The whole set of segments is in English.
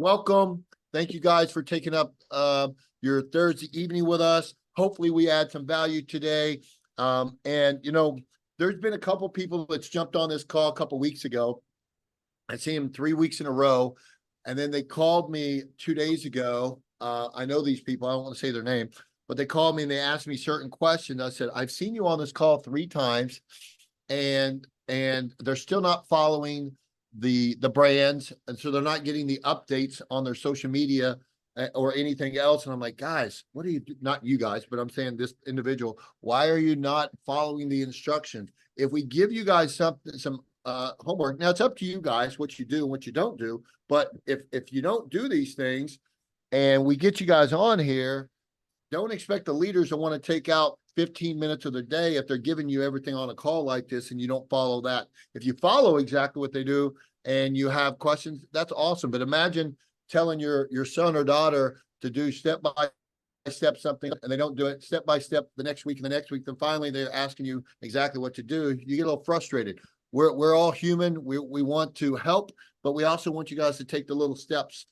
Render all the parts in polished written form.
Welcome. Thank you guys for taking up your Thursday evening with us. Hopefully we add some value today. And there's been a couple people that's jumped on this call a couple weeks ago. I see them 3 weeks in a row. And then they called me 2 days ago. I know these people, I don't want to say their name, but they called me and they asked me certain questions. I said, I've seen you on this call 3 times and they're still not following the brands, and so they're not getting the updates on their social media or anything else. And I'm like, guys, what are you not you guys, but I'm saying this individual, why are you not following the instructions? If we give you guys some homework, now it's up to you guys what you do and what you don't do, but if you don't do these things and we get you guys on here, don't expect the leaders to want to take out 15 minutes of the day if they're giving you everything on a call like this and you don't follow that. If you follow exactly what they do and you have questions, that's awesome. But imagine telling your son or daughter to do step by step something and they don't do it step by step the next week and the next week. Then finally they're asking you exactly what to do. You get a little frustrated. We're all human. We want to help, but we also want you guys to take the little steps.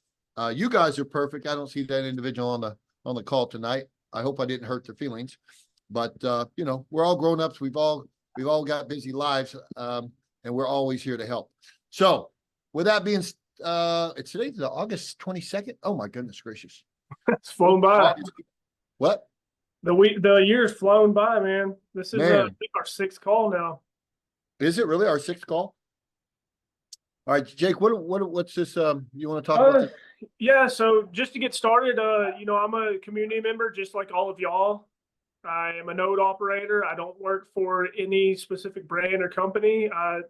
You guys are perfect. I don't see that individual on the call tonight. I hope I didn't hurt their feelings, but we're all grown-ups. We've all got busy lives, and we're always here to help. So with that being, it's today's the August 22nd. Oh my goodness gracious. It's flown by. What? The year's flown by, man. This is I think our 6th call now. Is it really our 6th call? All right, Jake, what's this you want to talk about this? Yeah, so just to get started, I'm a community member just like all of y'all. I am a node operator. I don't work for any specific brand or company. I'm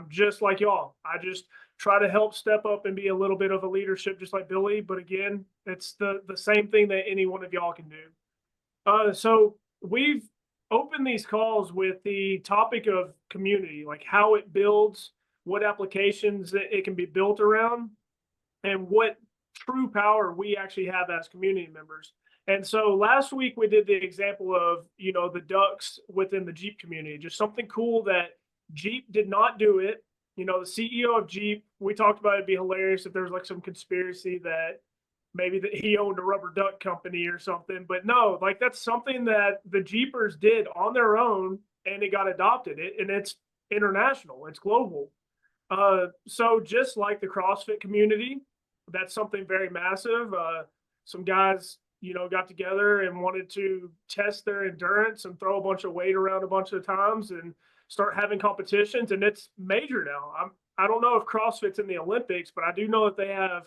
just like y'all. I just try to help step up and be a little bit of a leadership just like Billy, but again, it's the same thing that any one of y'all can do. So we've opened these calls with the topic of community, like how it builds, what applications that it can be built around, and what true power we actually have as community members. And so last week we did the example of, the ducks within the Jeep community, just something cool that Jeep did not do it. The CEO of Jeep, we talked about it'd be hilarious if there was like some conspiracy that maybe that he owned a rubber duck company or something, but no, like that's something that the Jeepers did on their own and it got adopted, and it's international, it's global. So just like the CrossFit community, that's something very massive. Some guys, got together and wanted to test their endurance and throw a bunch of weight around a bunch of times and start having competitions. And it's major now. I don't know if CrossFit's in the Olympics, but I do know that they have,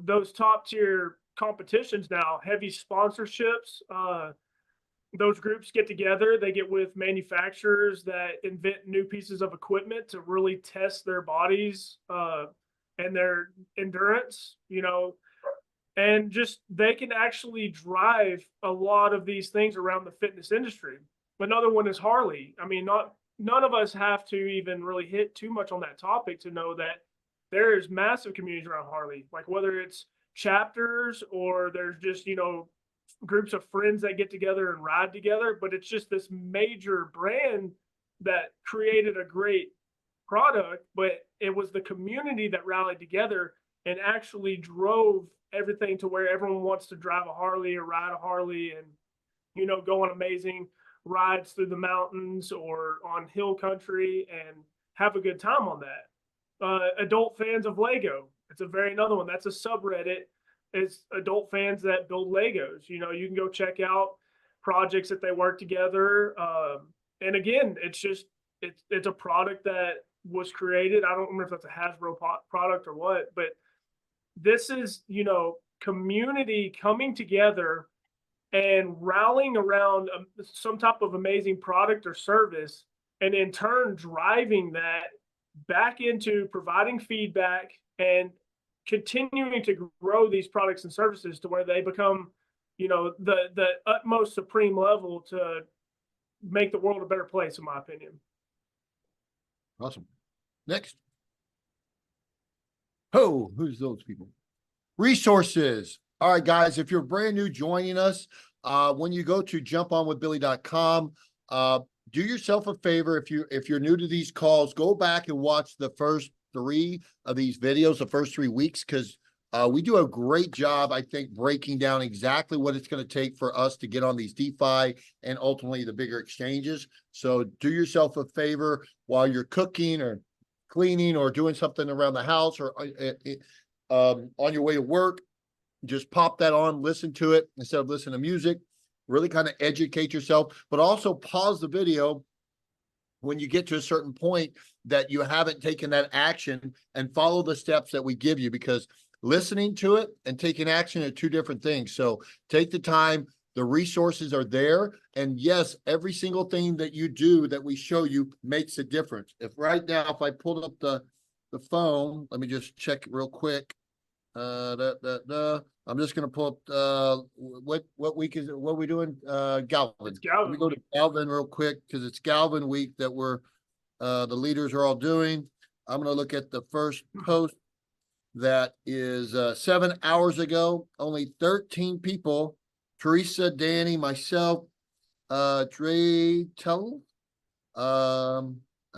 those top tier competitions now, heavy sponsorships. Those groups get together, they get with manufacturers that invent new pieces of equipment to really test their bodies and their endurance, and just they can actually drive a lot of these things around the fitness industry. Another one is Harley. I mean, none of us have to even really hit too much on that topic to know that there's massive communities around Harley, like whether it's chapters or there's just, groups of friends that get together and ride together, but it's just this major brand that created a great product, but it was the community that rallied together and actually drove everything to where everyone wants to drive a Harley or ride a Harley and, go on amazing rides through the mountains or on hill country and have a good time on that. Adult fans of Lego. It's another one. That's a subreddit. It's adult fans that build Legos. You can go check out projects that they work together. And again, it's a product that was created. I don't remember if that's a Hasbro product or what, but this is, community coming together and rallying around some type of amazing product or service, and in turn driving that back into providing feedback and continuing to grow these products and services to where they become, the utmost supreme level to make the world a better place, in my opinion. Awesome. Next. Oh, who's those people? Resources. All right, guys, if you're brand new joining us, when you go to jumponwithbilly.com, do yourself a favor. If you're new to these calls, go back and watch the first 3 of these videos, the first 3 weeks, because we do a great job, I think, breaking down exactly what it's going to take for us to get on these DeFi and ultimately the bigger exchanges. So do yourself a favor while you're cooking or cleaning or doing something around the house or on your way to work. Just pop that on, listen to it instead of listening to music. Really kind of educate yourself, but also pause the video when you get to a certain point that you haven't taken that action, and follow the steps that we give you, because listening to it and taking action are 2 different things. So take the time. The resources are there. And yes, every single thing that you do that we show you makes a difference. If right now, if I pulled up the phone, let me just check it real quick. I'm just going to pull up what week is it? What are we doing? Galvan. It's Galvan. Let me go to Galvan real quick, because it's Galvan week that we're the leaders are all doing. I'm going to look at the first post that is 7 hours ago. Only 13 people. Teresa, Danny, myself, Dre Tell. I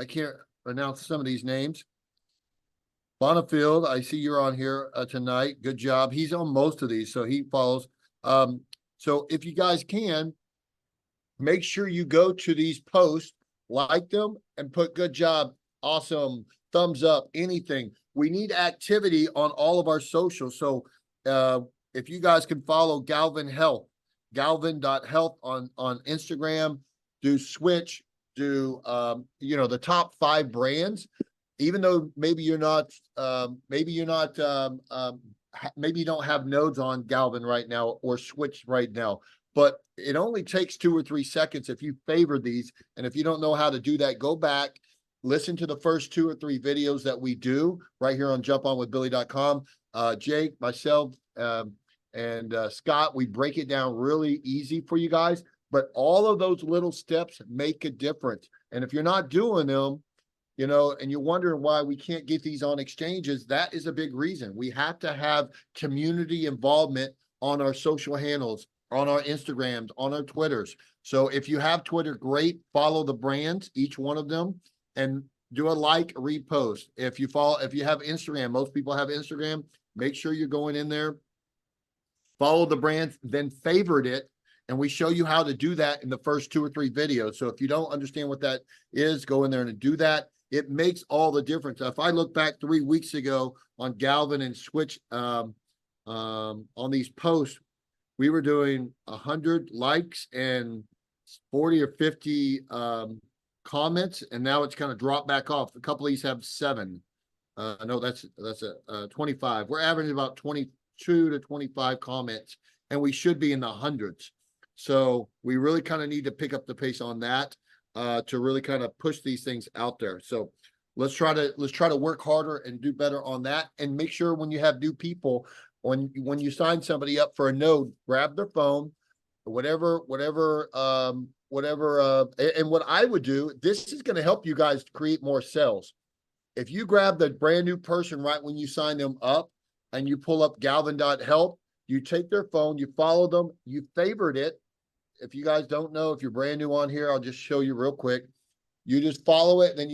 can't pronounce some of these names. Bonifield, I see you're on here tonight. Good job. He's on most of these, so he follows. So if you guys can, make sure you go to these posts, like them, and put good job, awesome, thumbs up, anything. We need activity on all of our socials. So if you guys can follow Galvan Health, galvan.health on Instagram, do Switch, do the top 5 brands. Even though maybe you don't have nodes on Galvan right now or Switch right now, but it only takes 2 or 3 seconds if you favor these. And if you don't know how to do that, go back, listen to the first 2 or 3 videos that we do right here on jumponwithbilly.com. Jake, myself, and Scott, we break it down really easy for you guys, but all of those little steps make a difference. And if you're not doing them, and you're wondering why we can't get these on exchanges, that is a big reason. We have to have community involvement on our social handles, on our Instagrams, on our Twitters. So if you have Twitter, great. Follow the brands, each one of them, and do a like, repost. If you have Instagram, most people have Instagram, make sure you're going in there, follow the brands, then favorite it. And we show you how to do that in the first 2 or 3 videos. So if you don't understand what that is, go in there and do that. It makes all the difference. If I look back 3 weeks ago on Galvan and Switch on these posts, we were doing 100 likes and 40 or 50 comments, and now it's kind of dropped back off. A couple of these have 7. No, that's a 25. We're averaging about 22 to 25 comments, and we should be in the hundreds. So we really kind of need to pick up the pace on that. To really kind of push these things out there. So let's try to work harder and do better on that. And make sure when you have new people, when you sign somebody up for a node, grab their phone, whatever. And what I would do, this is going to help you guys create more sales. If you grab the brand new person right when you sign them up and you pull up galvan.help, you take their phone, you follow them, you favorite it. If you guys don't know, if you're brand new on here, I'll just show you real quick. You just follow it, and then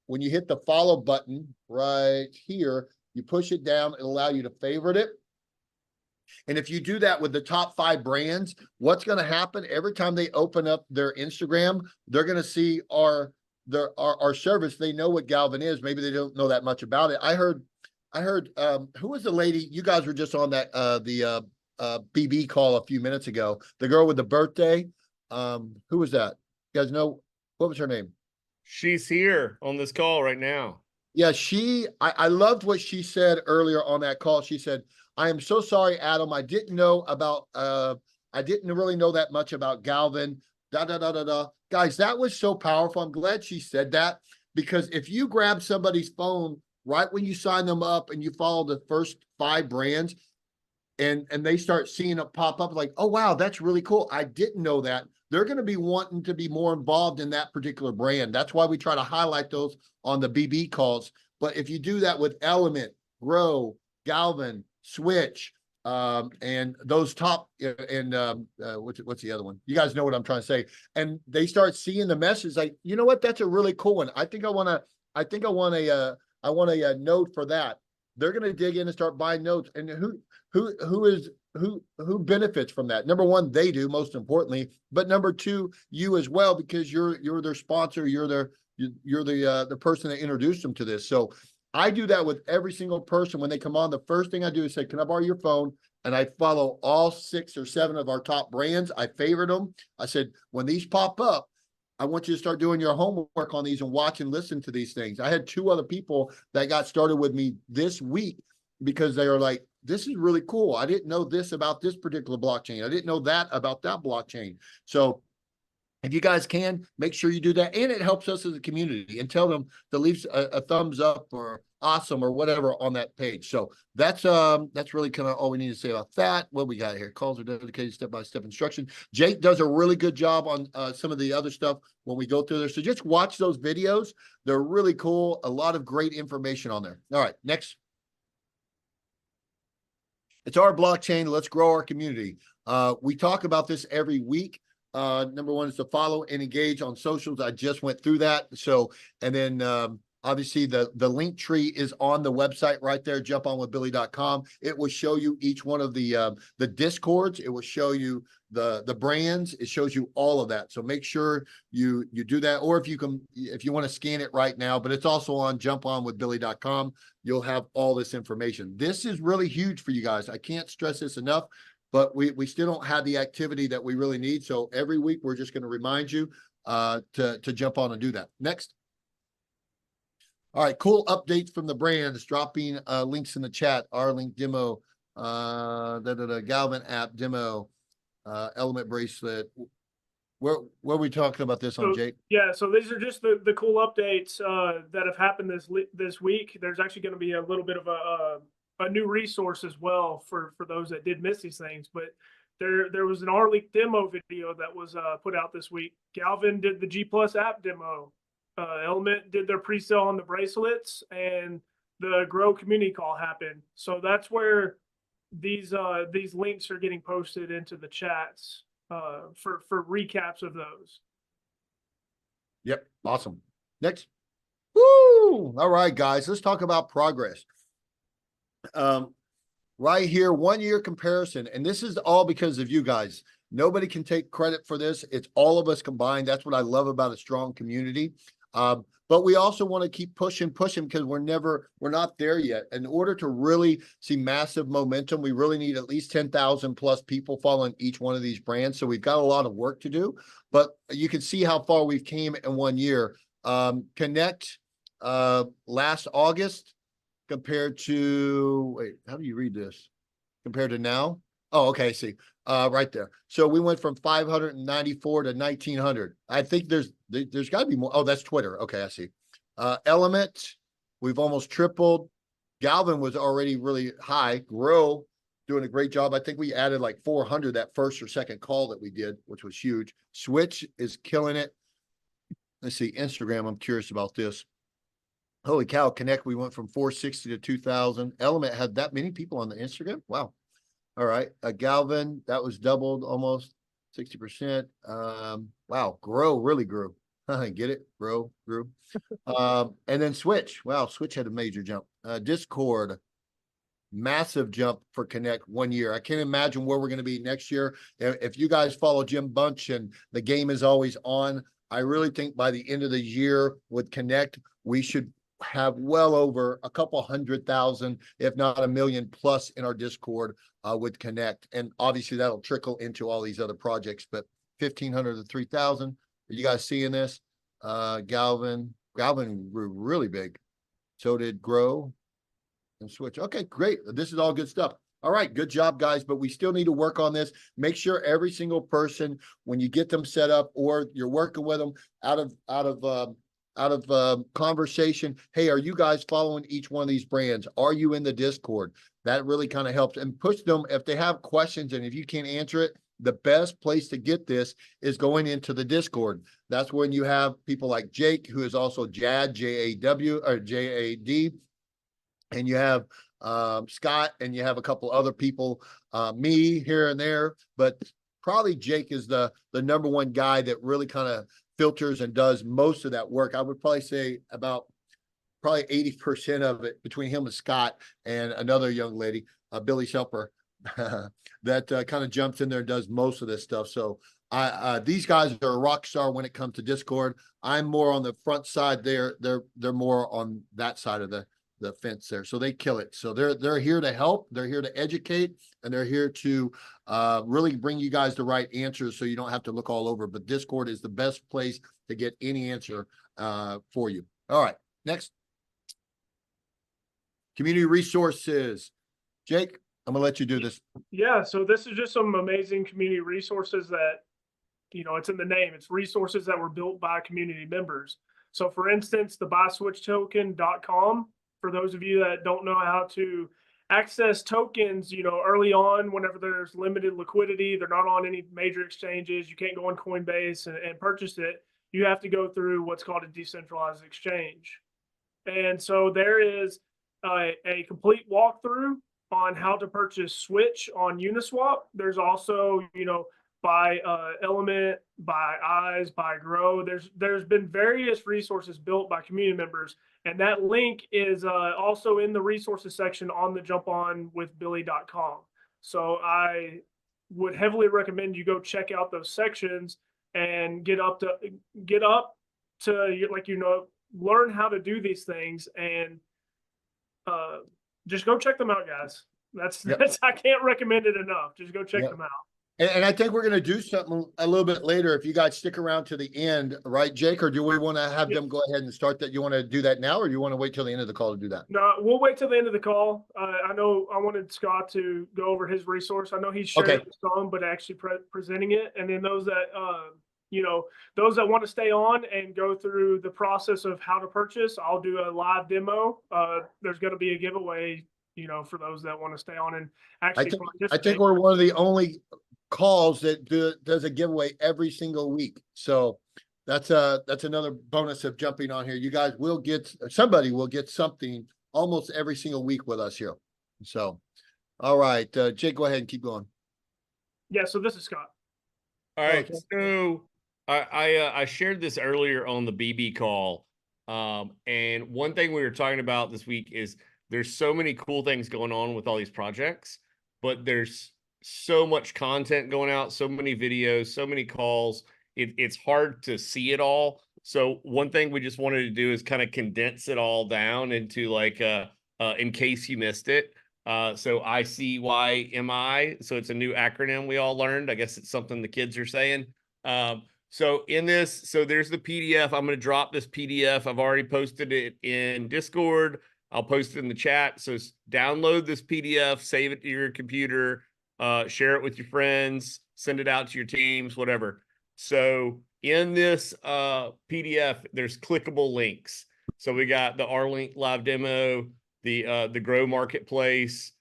when you hit the follow button right here, you push it down, it'll allow you to favorite it. And if you do that with the top 5 brands, what's going to happen every time they open up their Instagram, they're going to see our service. They know what Galvan is. Maybe they don't know that much about it. I heard who was the lady? You guys were just on that BB call a few minutes ago. The girl with the birthday. Who was that? You guys know, what was her name? She's here on this call right now. Yeah, I loved what she said earlier on that call. She said, "I am so sorry, Adam. I didn't really know that much about Galvan. Da da da da da." Guys, that was so powerful. I'm glad she said that, because if you grab somebody's phone right when you sign them up and you follow the first 5 brands, and they start seeing it pop up like, oh, wow, that's really cool. I didn't know that. They're going to be wanting to be more involved in that particular brand. That's why we try to highlight those on the BB calls. But if you do that with Element, Grow, Galvan, Switch, and those top, and what's the other one? You guys know what I'm trying to say. And they start seeing the message like, you know what? That's a really cool one. I think I want I want a node for that. They're going to dig in and start buying nodes. And who benefits from that? Number one, they do, most importantly, but number two, you as well, because you're their sponsor, you're the person that introduced them to this. So I do that with every single person when they come on. The first thing I do is say, can I borrow your phone? And I follow all 6 or 7 of our top brands. I favorite them. I said, when these pop up, I want you to start doing your homework on these and watch and listen to these things. I had 2 other people that got started with me this week because they are like, this is really cool. I didn't know this about this particular blockchain. I didn't know that about that blockchain. So if you guys can, make sure you do that. And it helps us as a community, and tell them to leave a thumbs up or awesome or whatever on that page. So that's really kind of all we need to say about that. What we got here? Calls are dedicated step-by-step instruction. Jake does a really good job on some of the other stuff when we go through there. So just watch those videos. They're really cool. A lot of great information on there. All right, next. It's our blockchain. Let's grow our community. We talk about this every week. Number one is to follow and engage on socials. I just went through that. So, and then obviously the link tree is on the website right there, jumponwithbilly.com. It will show you each one of the discords. It will show you the brands. It shows you all of that. So make sure you do that. Or if you want to scan it right now, but it's also on jumponwithbilly.com. You'll have all this information. This is really huge for you guys. I can't stress this enough. But we still don't have the activity that we really need. So every week, we're just going to remind you to jump on and do that. Next. All right, cool updates from the brands, dropping links in the chat. Our link demo, Galvan app demo, element bracelet. Where are we talking about this on, Jake? Yeah, so these are just the cool updates that have happened this week. There's actually going to be a little bit of a new resource as well for those that did miss these things. But there was an R-Leak demo video that was put out this week. Galvan did the G Plus app demo. Element did their pre-sale on the bracelets, and the Grow community call happened. So that's where these links are getting posted into the chats for recaps of those. Yep, awesome. Next. Woo! All right, guys, let's talk about progress. Right here, 1 year comparison, and this is all because of you guys. Nobody can take credit for this. It's all of us combined. That's what I love about a strong community. But we also want to keep pushing because we're not there yet. In order to really see massive momentum, we really need at least 10,000 plus people following each one of these brands. So we've got a lot of work to do, but you can see how far we've came in 1 year. Connect last August compared to, wait, how do you read this? Compared to now? Oh, okay, I see. Right there. So we went from 594 to 1,900. I think there's got to be more. Oh, that's Twitter. Okay, I see. Element, we've almost tripled. Galvan was already really high. Grow, doing a great job. I think we added like 400 that first or second call that we did, which was huge. Switch is killing it. Let's see, Instagram, I'm curious about this. Holy cow, Connect, we went from 460 to 2,000. Element had that many people on the Instagram? Wow. All right, Galvan, that was doubled almost 60%. Wow, Grow really grew. Get it? Grow, grew. And then Switch. Wow, Switch had a major jump. Discord, massive jump for Connect 1 year. I can't imagine where we're going to be next year. If you guys follow Jim Bunch and the game is always on, I really think by the end of the year with Connect, we should have well over a couple 100,000, if not 1 million plus in our Discord with Connect. And obviously that'll trickle into all these other projects, but 1,500 to 3,000. Are you guys seeing this? Galvan grew really big. So did Grow and Switch. Okay, great. This is all good stuff. All right, good job, guys, but we still need to work on this. Make sure every single person, when you get them set up or you're working with them out of conversation, hey, are you guys following each one of these brands? Are you in the Discord? That really kind of helps, and push them if they have questions, and if you can't answer it, the best place to get this is going into the Discord. That's when you have people like Jake, who is also Jad, J-A-W or J-A-D, and you have Scott, and you have a couple other people, me here and there, but probably Jake is the number one guy that really kind of filters and does most of that work. I would probably say about probably 80% of it between him and Scott and another young lady, Billy Shelper, that kind of jumps in there and does most of this stuff. So these guys are a rock star when it comes to Discord. I'm more on the front side. They're more on that side of the fence there. So they kill it. So they're here to help. They're here to educate, and they're here to really bring you guys the right answers so you don't have to look all over. But Discord is the best place to get any answer for you. All right, next. Community resources. Jake, I'm gonna let you do this. Yeah, so this is just some amazing community resources that, it's in the name. It's resources that were built by community members. So for instance, the buyswitchtoken.com, for those of you that don't know how to access tokens, early on, whenever there's limited liquidity, they're not on any major exchanges, you can't go on Coinbase and purchase it. You have to go through what's called a decentralized exchange. And so there is a complete walkthrough on how to purchase Switch on Uniswap. There's also, by Element, by Eyes, by Grow. There's been various resources built by community members, and that link is also in the resources section on the jumponwithbilly.com. So I would heavily recommend you go check out those sections and get up to learn how to do these things, and just go check them out, guys. That's I can't recommend it enough. Just go check them out. And I think we're going to do something a little bit later if you guys stick around to the end, right, Jake? Or do we want to have them go ahead and start that? You want to do that now, or do you want to wait till the end of the call to do that? No, we'll wait till the end of the call. I know I wanted Scott to go over his resource. I know he's sharing some, but actually presenting it. And then those that, those that want to stay on and go through the process of how to purchase, I'll do a live demo. There's going to be a giveaway, for those that want to stay on and actually I think we're one of the only calls that does a giveaway every single week. So that's another bonus of jumping on here. You guys somebody will get something almost every single week with us here. So, all right, Jake, go ahead and keep going. Yeah. So this is Scott. All right. So I shared this earlier on the BB call. And one thing we were talking about this week is there's so many cool things going on with all these projects, but there's so much content going out, so many videos, so many calls. It's hard to see it all. So one thing we just wanted to do is kind of condense it all down into in case you missed it. So ICYMI. So it's a new acronym we all learned. I guess it's something the kids are saying. So there's the PDF. I'm going to drop this PDF. I've already posted it in Discord. I'll post it in the chat. So download this PDF, save it to your computer, share it with your friends, send it out to your teams, whatever. So in this PDF, there's clickable links. So we got the R-Link live demo, the Grow Marketplace,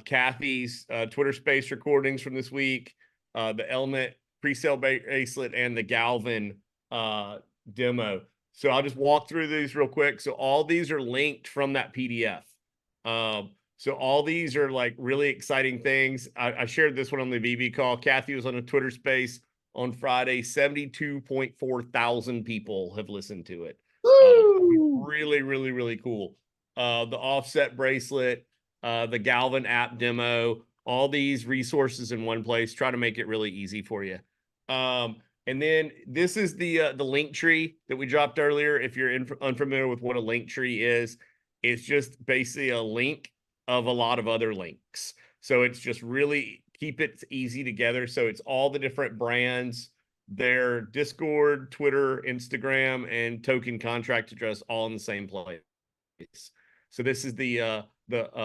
Kathy's Twitter Space recordings from this week, the Element pre-sale bracelet, and the Galvan demo. So I'll just walk through these real quick. So all these are linked from that PDF. So all these are like really exciting things. I shared this one on the VB call. Kathy was on a Twitter Space on Friday. 72.4 thousand people have listened to it. Really, really, really cool. The offset bracelet, the Galvan app demo, all these resources in one place. Try to make it really easy for you. And then this is the link tree that we dropped earlier. If you're unfamiliar with what a link tree is, it's just basically a link of a lot of other links. So it's just really keep it easy together. So it's all the different brands, their Discord, Twitter, Instagram, and token contract address all in the same place. So this is the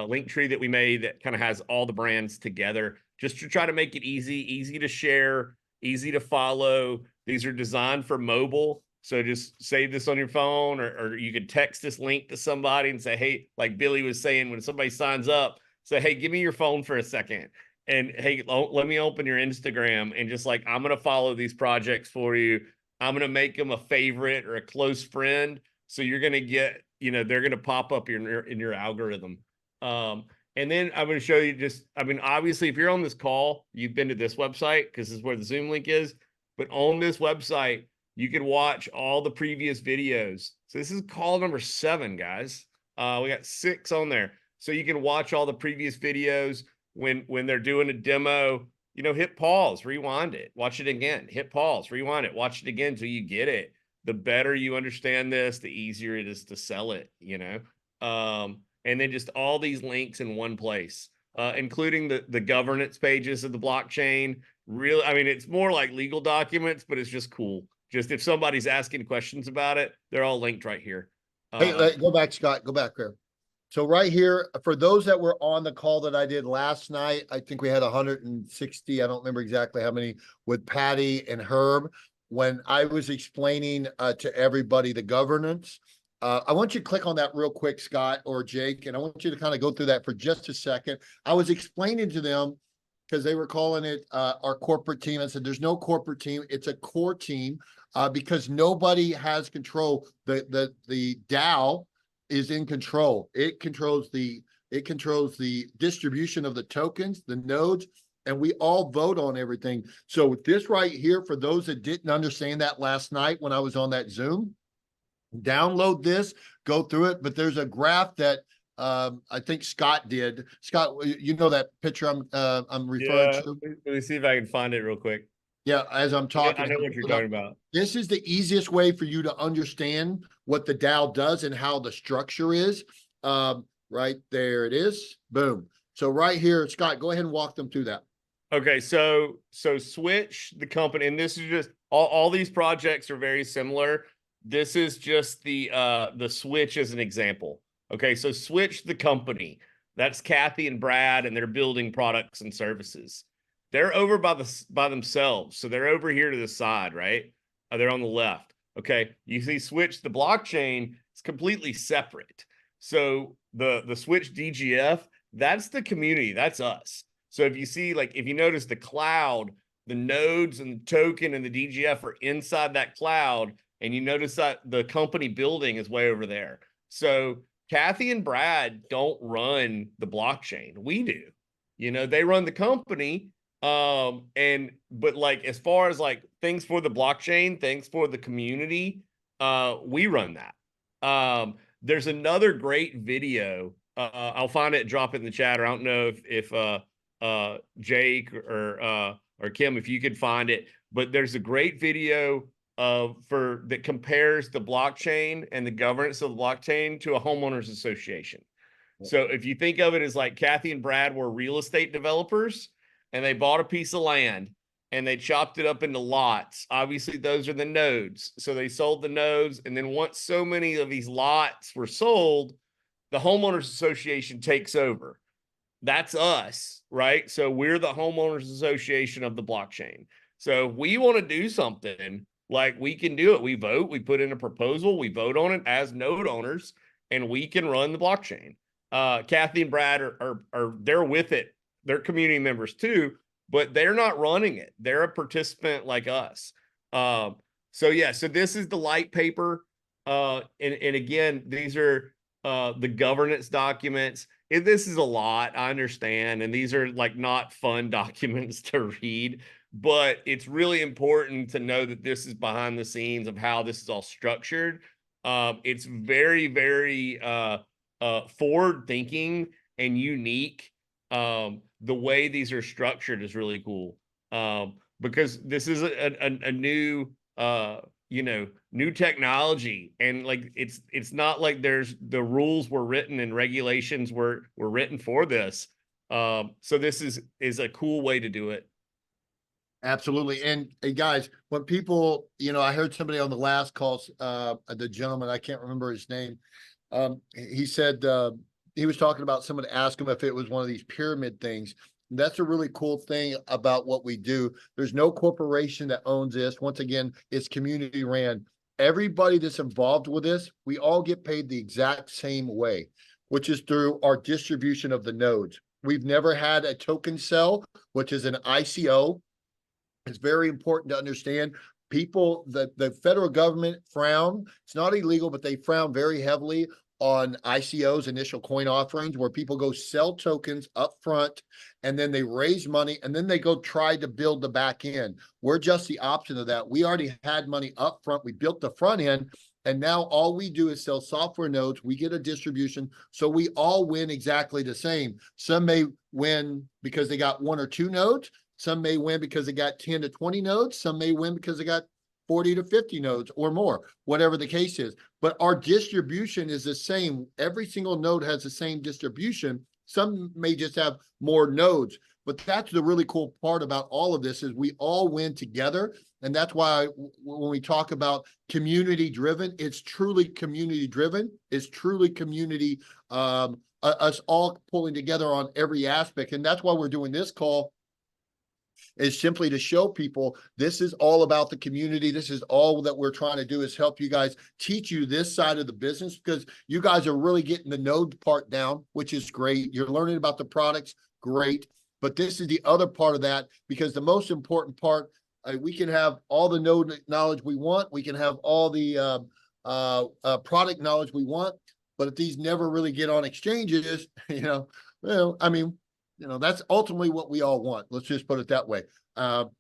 link tree that we made that kind of has all the brands together, just to try to make it easy to share, easy to follow. These are designed for mobile. So just save this on your phone, or you could text this link to somebody and say, hey, like Billy was saying, when somebody signs up, say, hey, give me your phone for a second. And hey, let me open your Instagram, and just like, I'm going to follow these projects for you. I'm going to make them a favorite or a close friend. So you're going to get, they're going to pop up in your algorithm. And then I'm going to show you obviously, if you're on this call, you've been to this website because this is where the Zoom link is. But on this website, You can watch all the previous videos. So this is call number 7, guys. We got 6 on there. So you can watch all the previous videos when they're doing a demo. You know, hit pause, rewind it, watch it again, hit pause, rewind it, watch it again until you get it. The better you understand this, the easier it is to sell it, you know. And then just all these links in one place, including the governance pages of the blockchain. Really, I mean, it's more like legal documents, but it's just cool. Just if somebody's asking questions about it, they're all linked right here. Hey, go back, Scott. Go back there. So right here, for those that were on the call that I did last night, I think we had 160. I don't remember exactly how many with Patty and Herb. When I was explaining to everybody the governance, I want you to click on that real quick, Scott or Jake, and I want you to kind of go through that for just a second. I was explaining to them because they were calling it our corporate team. I said, there's no corporate team. It's a core team because nobody has control. The DAO is in control. It controls the distribution of the tokens, the nodes, and we all vote on everything. So this right here, for those that didn't understand that last night when I was on that Zoom, download this, go through it. But there's a graph that I think Scott did. Scott, you know that picture I'm referring to? Let me see if I can find it real quick. Yeah, as I'm talking. I know what you're talking about. This is the easiest way for you to understand what the DAO does and how the structure is. Right there it is. Boom. So right here, Scott, go ahead and walk them through that. Okay, so Switch, the company, and this is just all these projects are very similar. This is just the Switch as an example. Okay, so Switch, the company, that's Kathy and Brad, and they're building products and services. They're over by themselves. So they're over here to the side, right? They're on the left. Okay. You see Switch, the blockchain, is completely separate. So the Switch DGF, that's the community. That's us. So if you see, like, if you notice the cloud, the nodes and the token and the DGF are inside that cloud, and you notice that the company building is way over there. So Kathy and Brad don't run the blockchain. We do. You know, they run the company. But like, as far as like things for the blockchain, things for the community, we run that. There's another great video. I'll find it, drop it in the chat, or I don't know if Jake or Kim, if you could find it, but there's a great video that compares the blockchain and the governance of the blockchain to a homeowners association. So if you think of it as like Kathy and Brad were real estate developers, and they bought a piece of land and they chopped it up into lots. Obviously, those are the nodes. So they sold the nodes. And then once so many of these lots were sold, the homeowners association takes over. That's us, right? So we're the homeowners association of the blockchain. So if we want to do something, like, we can do it. We vote, we put in a proposal, we vote on it as node owners, and we can run the blockchain. Kathy and Brad are they're with it. They're community members too, but they're not running it. They're a participant like us. So this is the light paper. And again, these are the governance documents. This is a lot, I understand. And these are like not fun documents to read, but it's really important to know that this is behind the scenes of how this is all structured. It's very, very forward thinking and unique. The way these are structured is really cool, because this is a new, new technology, and like it's not like there's the rules were written and regulations were written for this. So this is a cool way to do it. Absolutely. And hey, guys, when people, I heard somebody on the last call, the gentleman, I can't remember his name. He said, he was talking about someone asked him if it was one of these pyramid things. That's a really cool thing about what we do. There's no corporation that owns this. Once again, it's community ran. Everybody that's involved with this, we all get paid the exact same way, which is through our distribution of the nodes. We've never had a token sell, which is an ICO. It's very important to understand. People, the federal government frown. It's not illegal, but they frown very heavily on ICOs, initial coin offerings, where people go sell tokens up front and then they raise money and then they go try to build the back end. We're just the opposite of that. We already had money up front. We built the front end. And now all we do is sell software nodes. We get a distribution. So we all win exactly the same. Some may win because they got 1 or 2 nodes. Some may win because they got 10 to 20 nodes. Some may win because they got 40 to 50 nodes or more, whatever the case is. But our distribution is the same. Every single node has the same distribution. Some may just have more nodes, but that's the really cool part about all of this is we all win together. And that's why when we talk about community driven, it's truly community driven. It's truly community, us all pulling together on every aspect. And that's why we're doing this call, is simply to show people this is all about the community. This is all that we're trying to do, is help you guys, teach you this side of the business, because you guys are really getting the node part down, which is great. You're learning about the products, great. But this is the other part of that, because the most important part, we can have all the node knowledge we want. We can have all the product knowledge we want. But if these never really get on exchanges, well, I mean, that's ultimately what we all want. Let's just put it that way. So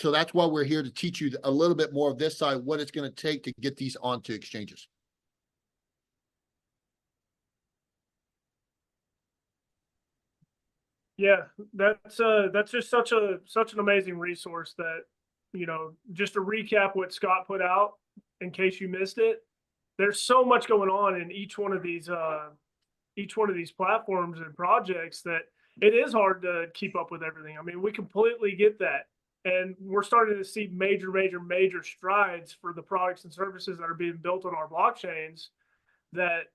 that's why we're here, to teach you a little bit more of this side, what it's going to take to get these onto exchanges. Yeah, that's just such an amazing resource that, just to recap what Scott put out in case you missed it, there's so much going on in each one of these platforms and projects that it is hard to keep up with everything. I mean, we completely get that. And we're starting to see major strides for the products and services that are being built on our blockchains that,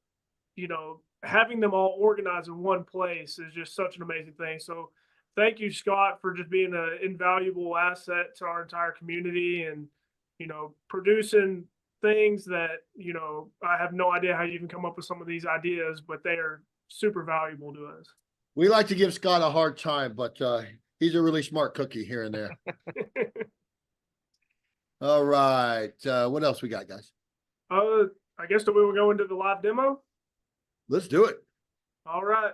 having them all organized in one place is just such an amazing thing. So thank you, Scott, for just being an invaluable asset to our entire community and, producing things that, I have no idea how you even come up with some of these ideas, but they are super valuable to us. We like to give Scott a hard time, but he's a really smart cookie here and there. All right. What else we got, guys? I guess that we will go into the live demo. Let's do it. All right.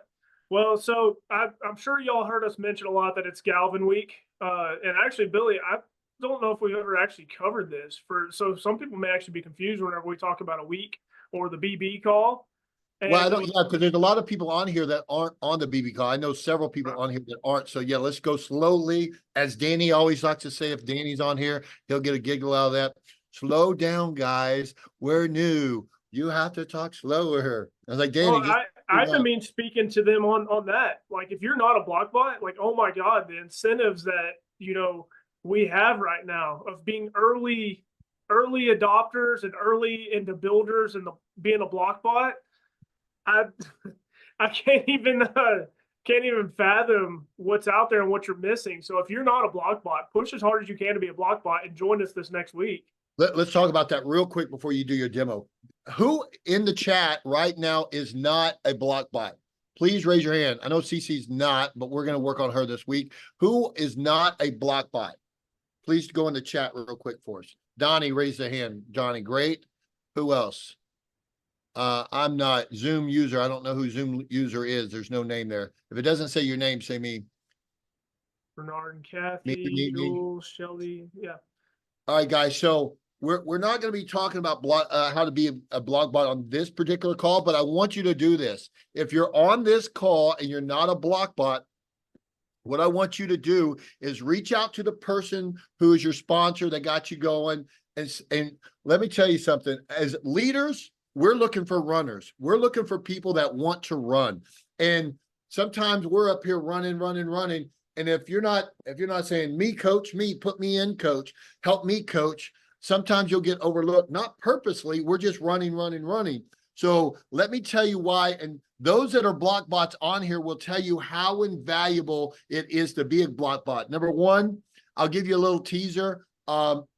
Well, so I'm sure y'all heard us mention a lot that it's Galvan week. And actually, Billy, I don't know if we've ever actually covered this. So some people may actually be confused whenever we talk about a week or the BB call. Well, I don't, because there's a lot of people on here that aren't on the BB call. I know several people on here that aren't. So yeah, let's go slowly. As Danny always likes to say, if Danny's on here, he'll get a giggle out of that. Slow down, guys. We're new. You have to talk slower. I was like, Danny. Well, I mean, speaking to them on that, like, if you're not a block bot, like, oh my God, the incentives that, we have right now of being early adopters and early into builders and being a block bot. I can't even fathom what's out there and what you're missing. So if you're not a block bot, push as hard as you can to be a block bot and join us this next week. Let's talk about that real quick before you do your demo. Who in the chat right now is not a block bot? Please raise your hand. I know Cece's not, but we're going to work on her this week. Who is not a block bot? Please go in the chat real quick for us. Donnie raised a hand. Johnny, great. Who else? I'm not Zoom user. I don't know who Zoom user is. There's no name there. If it doesn't say your name, say me. Bernard and Kathy, Jules, Shelby. Yeah. All right, guys. So we're not going to be talking about how to be a blog bot on this particular call, but I want you to do this. If you're on this call and you're not a block bot, what I want you to do is reach out to the person who is your sponsor that got you going. And let me tell you something. As leaders, we're looking for runners. We're looking for people that want to run. And sometimes we're up here running. And if you're not saying, me, coach, me, put me in, coach, help me, coach, sometimes you'll get overlooked, not purposely. We're just running. So let me tell you why. And those that are block bots on here will tell you how invaluable it is to be a block bot. Number one, I'll give you a little teaser.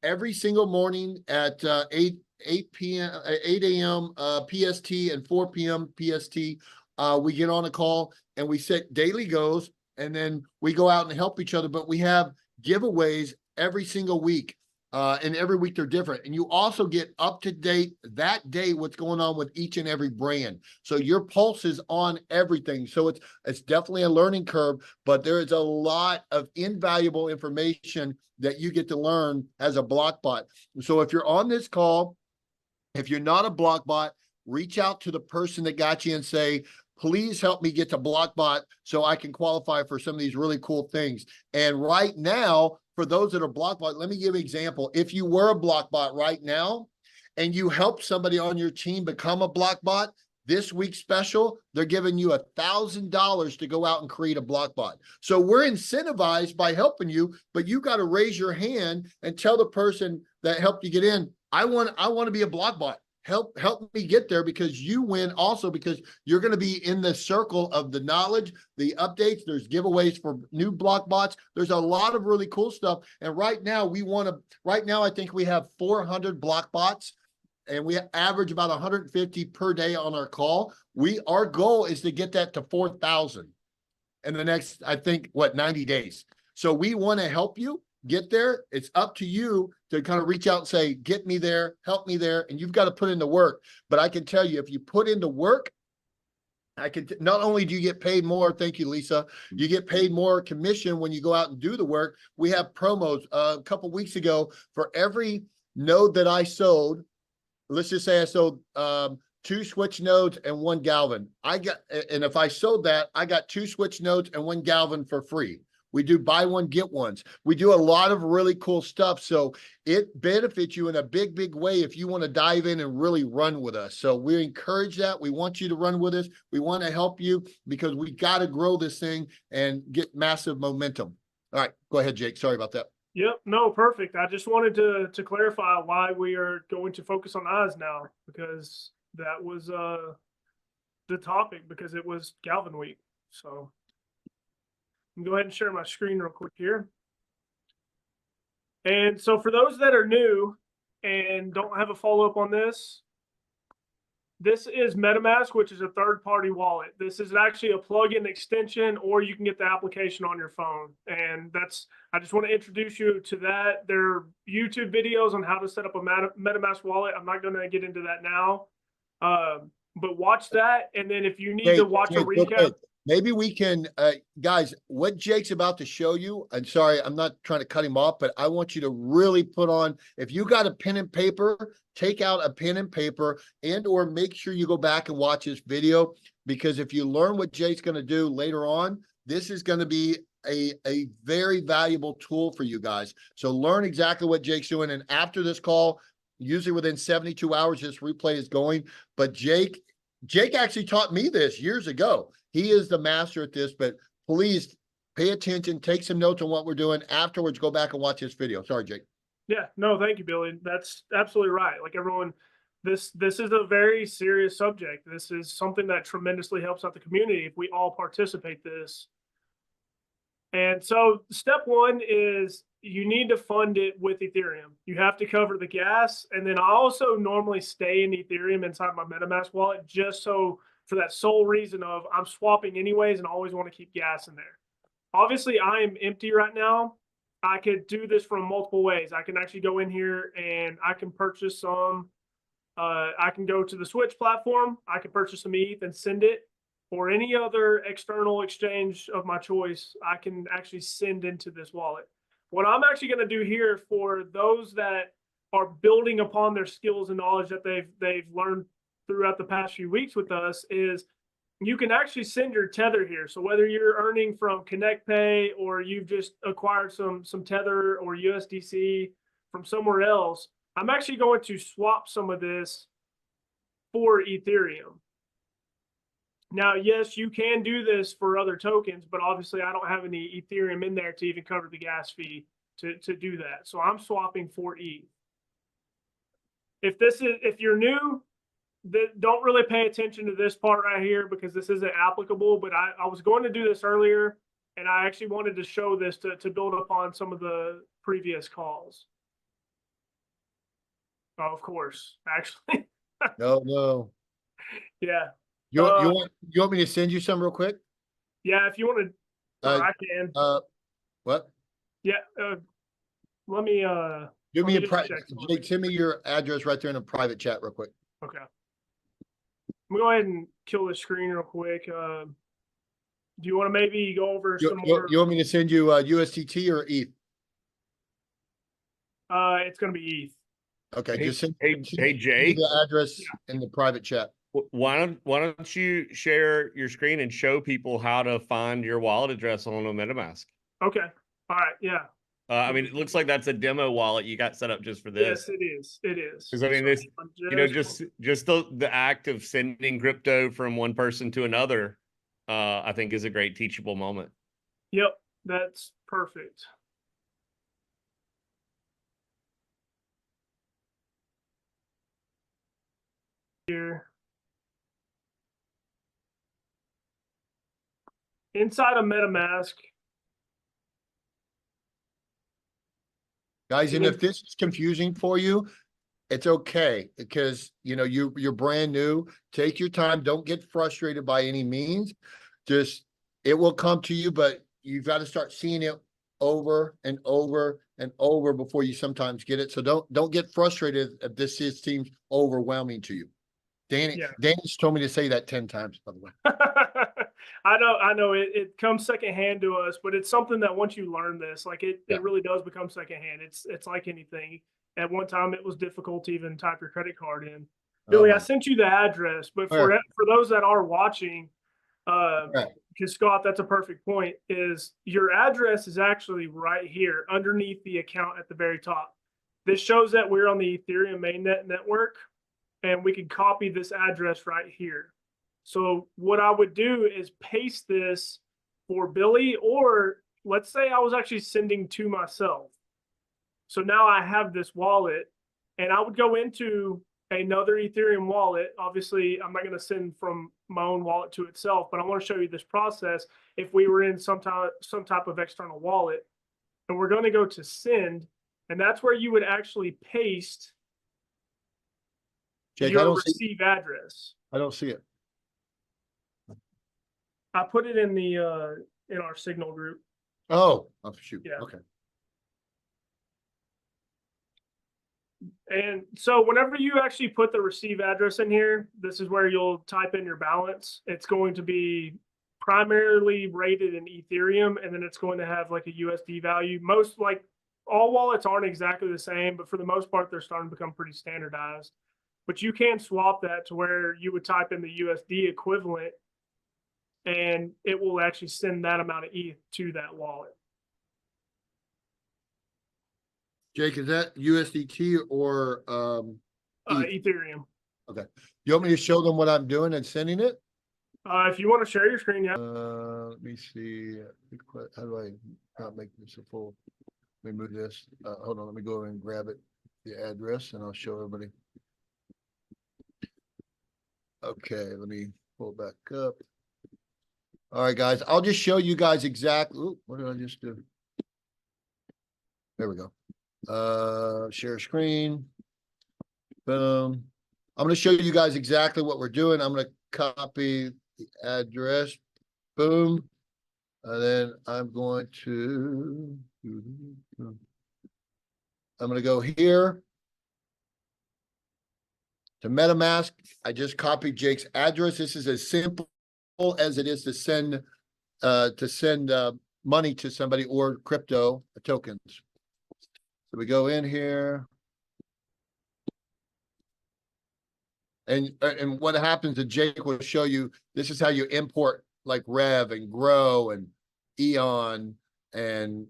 Every single morning at 8 a.m. PST and 4 p.m. PST, we get on a call and we set daily goals, and then we go out and help each other. But we have giveaways every single week. And every week they're different. And you also get up to date that day what's going on with each and every brand. So your pulse is on everything. So it's definitely a learning curve, but there is a lot of invaluable information that you get to learn as a block bot. So if you're on this call, if you're not a block bot, reach out to the person that got you and say, please help me get to Blockbot so I can qualify for some of these really cool things. And right now, for those that are Blockbot, let me give an example. If you were a Blockbot right now and you help somebody on your team become a Blockbot, this week's special, they're giving you $1,000 to go out and create a Blockbot. So we're incentivized by helping you, but you got to raise your hand and tell the person that helped you get in, I want to be a Blockbot. Help me get there, because you win also, because you're going to be in the circle of the knowledge, the updates. There's giveaways for new block bots. There's a lot of really cool stuff. And right now I think we have 400 block bots, and we average about 150 per day on our call. Our goal is to get that to 4,000 in the next, I think, 90 days. So we want to help you get there. It's up to you to kind of reach out and say, get me there, help me there. And you've got to put in the work. But I can tell you, if you put in the work, not only do you get paid more, thank you, Lisa, you get paid more commission when you go out and do the work. We have promos a couple weeks ago for every node that I sold. Let's just say I sold 2 switch nodes and 1 Galvan. And if I sold that, I got 2 switch nodes and 1 Galvan for free. We do buy one, get ones. We do a lot of really cool stuff. So it benefits you in a big, big way if you want to dive in and really run with us. So we encourage that. We want you to run with us. We want to help you, because we got to grow this thing and get massive momentum. All right, go ahead, Jake. Sorry about that. Yep, no, perfect. I just wanted to clarify why we are going to focus on eyes now, because that was the topic, because it was Galvan week. So I'm going to go ahead and share my screen real quick here. And so for those that are new and don't have a follow-up on this, this is MetaMask, which is a third-party wallet. This is actually a plug-in extension, or you can get the application on your phone. And I just want to introduce you to that. There are YouTube videos on how to set up a MetaMask wallet. I'm not going to get into that now. But watch that. And then if you need to watch a recap. Maybe we can, guys, what Jake's about to show you, I'm sorry, I'm not trying to cut him off, but I want you to really put on, if you got a pen and paper, take out a pen and paper, and or make sure you go back and watch this video, because if you learn what Jake's going to do later on, this is going to be a very valuable tool for you guys. So learn exactly what Jake's doing. And after this call, usually within 72 hours, this replay is going. But Jake actually taught me this years ago. He is the master at this, but please pay attention, take some notes on what we're doing. Afterwards, go back and watch this video. Sorry, Jake. Yeah, no, thank you, Billy. That's absolutely right. Like everyone, this is a very serious subject. This is something that tremendously helps out the community if we all participate this. And so step one is you need to fund it with Ethereum. You have to cover the gas. And then I also normally stay in Ethereum inside my MetaMask wallet, just so for that sole reason of I'm swapping anyways and always want to keep gas in there. Obviously, I am empty right now. I could do this from multiple ways. I can actually go in here and I can purchase some. I can go to the Switch platform. I can purchase some ETH and send it, or any other external exchange of my choice. I can actually send into this wallet. What I'm actually going to do here for those that are building upon their skills and knowledge that they've learned throughout the past few weeks with us is you can actually send your tether here. So whether you're earning from Connect Pay or you've just acquired some tether or USDC from somewhere else, I'm actually going to swap some of this for Ethereum. Now, yes, you can do this for other tokens, but obviously I don't have any Ethereum in there to even cover the gas fee to do that. So I'm swapping for ETH. If you're new, don't really pay attention to this part right here because this isn't applicable, but I was going to do this earlier and I actually wanted to show this to build upon some of the previous calls. Oh, of course, actually. No. Yeah. You want me to send you some real quick? Yeah, if you want to, I can. What? Yeah. Let me. Do Let me me a just private, check something. Jake, send me your address right there in a private chat real quick. Okay. I'm gonna go ahead and kill the screen real quick. Do you want to maybe go over some more? You want me to send you USDT or ETH? It's gonna be ETH. Okay, Hey, just send hey, me Jake. the address in the private chat. Why don't you share your screen and show people how to find your wallet address on a MetaMask? Okay. All right. Yeah. I mean, it looks like that's a demo wallet you got set up just for this. Yes, it is. It is. Because I mean, So this, I'm you know, just the act of sending crypto from one person to another, I think is a great teachable moment. Yep, that's perfect. Here. Inside of MetaMask. Guys, and if this is confusing for you, it's okay because you know you're brand new. Take your time. Don't get frustrated by any means. Just it will come to you, but you've got to start seeing it over and over and over before you sometimes get it. So don't get frustrated if this seems overwhelming to you. Danny's told me to say that 10 times, by the way. I know it comes secondhand to us, but it's something that once you learn this, like it really does become secondhand. It's like anything. At one time, it was difficult to even type your credit card in. Billy, I sent you the address, but for those that are watching, because Scott, that's a perfect point. Is your address is actually right here underneath the account at the very top. This shows that we're on the Ethereum mainnet network, and we can copy this address right here. So what I would do is paste this for Billy, or let's say I was actually sending to myself. So now I have this wallet, and I would go into another Ethereum wallet. Obviously, I'm not going to send from my own wallet to itself, but I want to show you this process if we were in some type of external wallet. And we're going to go to send, and that's where you would actually paste Jake, your receive address. I don't see it. I put it in the in our Signal group. Oh, shoot. Yeah. Okay. And so whenever you actually put the receive address in here, this is where you'll type in your balance. It's going to be primarily rated in Ethereum, and then it's going to have like a USD value. Most, like, all wallets aren't exactly the same, but for the most part, they're starting to become pretty standardized. But you can swap that to where you would type in the USD equivalent, and it will actually send that amount of ETH to that wallet. Jake, is that USDT or Ethereum? Okay. You want me to show them what I'm doing and sending it? If you want to share your screen, yeah. Let me see. How do I not make this a full? Let me move this. Hold on. Let me go over and grab it, the address, and I'll show everybody. Okay. Let me pull it back up. All right, guys. I'll just show you guys exactly. Ooh, what did I just do? There we go. Share screen. Boom. I'm going to show you guys exactly what we're doing. I'm going to copy the address. Boom. And then I'm going to go here to MetaMask. I just copied Jake's address. This is as simple as it is to send money to somebody or crypto tokens. So we go in here. And what happens is Jake will show you, this is how you import like Rev and Grow and Eon and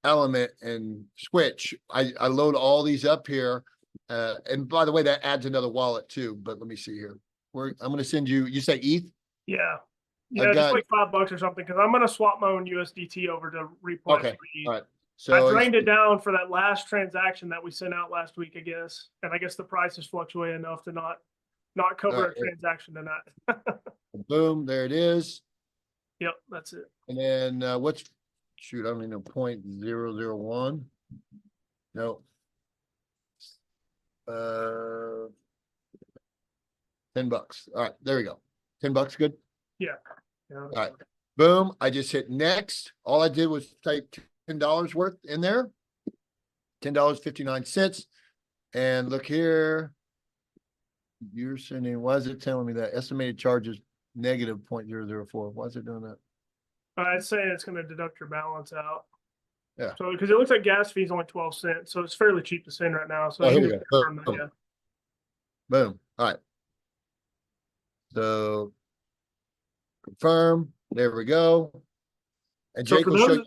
Element and Switch. I load all these up here. And by the way, that adds another wallet too. But let me see here. I'm going to send you say ETH? Yeah. Yeah, just like $5 or something, because I'm going to swap my own USDT over to replenish. Okay. All right. So I drained it down for that last transaction that we sent out last week, I guess. And I guess the price has fluctuated enough to not cover a transaction tonight. Boom, there it is. Yep, that's it. And then I don't even know, 0.001. No. $10. All right, there we go. $10 good? Yeah. All right. Boom. I just hit next. All I did was type $10 worth in there. $10.59. And look here. You're sending, why is it telling me that estimated charge is negative 0.004? Why is it doing that? It's saying it's going to deduct your balance out. Yeah. So because it looks like gas fee is only 12 cents, so it's fairly cheap to send right now. So Oh, you here can we just go. confirm that, Boom. yeah. Boom. All right. So confirm. There we go. And So Jake for will show those, you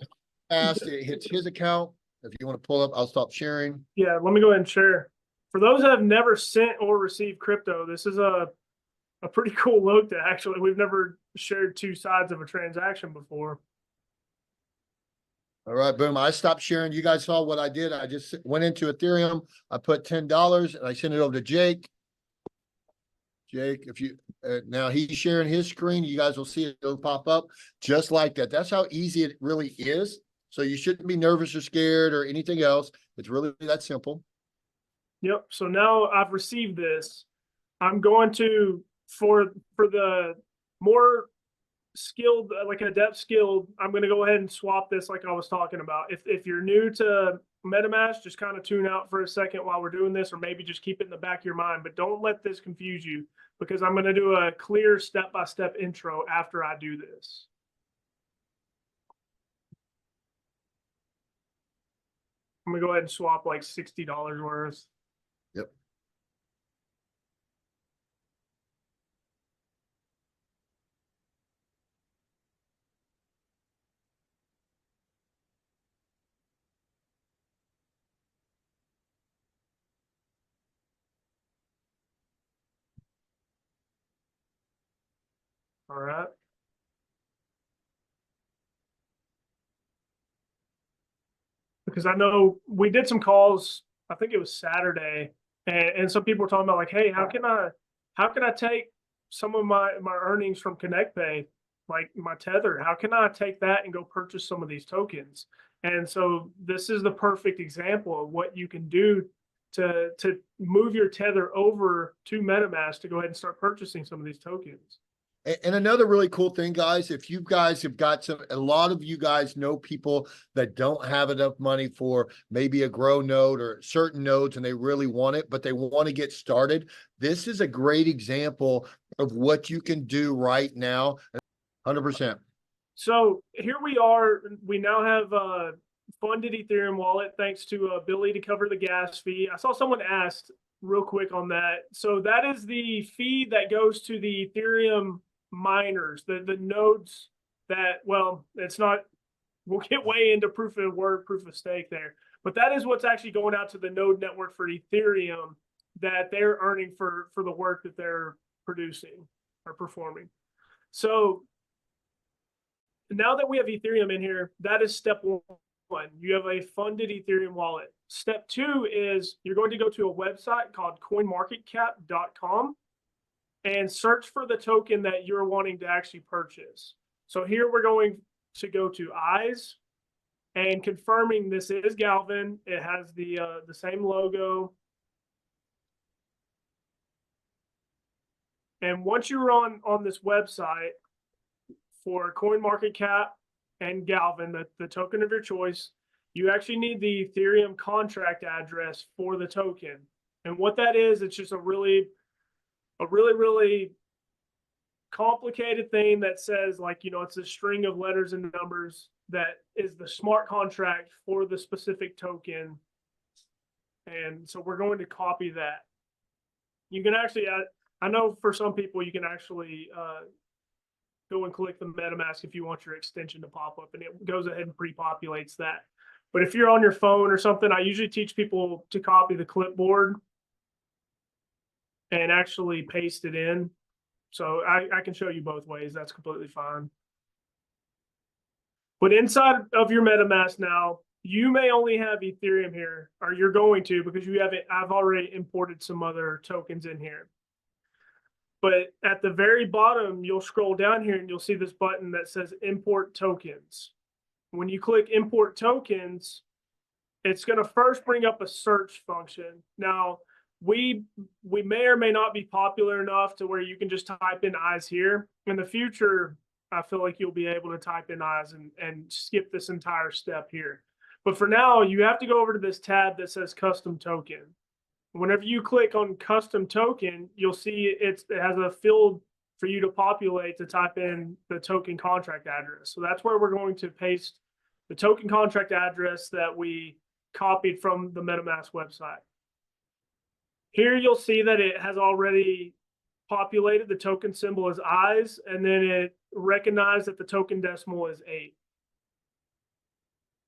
how fast it hits his account. If you want to pull up, I'll stop sharing. yeah, let me go ahead and share. For those that have never sent or received crypto, this is a pretty cool look to actually, we've never shared two sides of a transaction before. All right, boom. I stopped sharing. You guys saw what I did. I just went into Ethereum. I put $10 and I sent it over to Jake. Jake, if you now he's sharing his screen, you guys will see it. It'll pop up just like that. That's how easy it really is. So you shouldn't be nervous or scared or anything else. It's really that simple. Yep. So now I've received this. I'm going to, for the more skilled, like adept skilled, I'm going to go ahead and swap this like I was talking about. If you're new to MetaMask, just kind of tune out for a second while we're doing this, or maybe just keep it in the back of your mind. But don't let this confuse you, because I'm going to do a clear step-by-step intro after I do this. I'm going to go ahead and swap like $60 worth. Yep. All right. Because I know we did some calls, I think it was Saturday, and some people were talking about like, hey, how can I take some of my earnings from ConnectPay, like my Tether? How can I take that and go purchase some of these tokens? And so this is the perfect example of what you can do to move your Tether over to MetaMask to go ahead and start purchasing some of these tokens. And another really cool thing, guys, if you guys have got a lot of you guys know people that don't have enough money for maybe a grow node or certain nodes and they really want it, but they want to get started. This is a great example of what you can do right now. 100%. So here we are. We now have a funded Ethereum wallet thanks to Billy to cover the gas fee. I saw someone asked real quick on that. So that is the fee that goes to the Ethereum miners, the nodes that, well, it's not, we'll get way into proof of work, proof of stake there, but that is what's actually going out to the node network for Ethereum that they're earning for the work that they're producing or performing. So now that we have Ethereum in here, that is step one. You have a funded Ethereum wallet. Step two is you're going to go to a website called coinmarketcap.com and search for the token that you're wanting to actually purchase. So here we're going to go to eyes and confirming this is Galvan. It has the same logo. And once you're on this website for CoinMarketCap and Galvan, the token of your choice, you actually need the Ethereum contract address for the token. And what that is, it's just a really complicated thing that says, like, you know, it's a string of letters and numbers that is the smart contract for the specific token. And so we're going to copy that. You can actually, I know for some people, you can actually go and click the MetaMask if you want your extension to pop up, and it goes ahead and pre-populates that. But if you're on your phone or something, I usually teach people to copy the clipboard and actually paste it in. So I can show you both ways. That's completely fine. But inside of your MetaMask now, you may only have Ethereum here, or you're going to, because you have it. I've already imported some other tokens in here. But at the very bottom, you'll scroll down here and you'll see this button that says import tokens. When you click import tokens, it's going to first bring up a search function. Now, we may or may not be popular enough to where you can just type in eyes here. In the future, I feel like you'll be able to type in eyes and skip this entire step here. But for now, you have to go over to this tab that says custom token. Whenever you click on custom token, you'll see it has a field for you to populate to type in the token contract address. So that's where we're going to paste the token contract address that we copied from the MetaMask website. Here you'll see that it has already populated. The token symbol is eyes, and then it recognized that the token decimal is 8.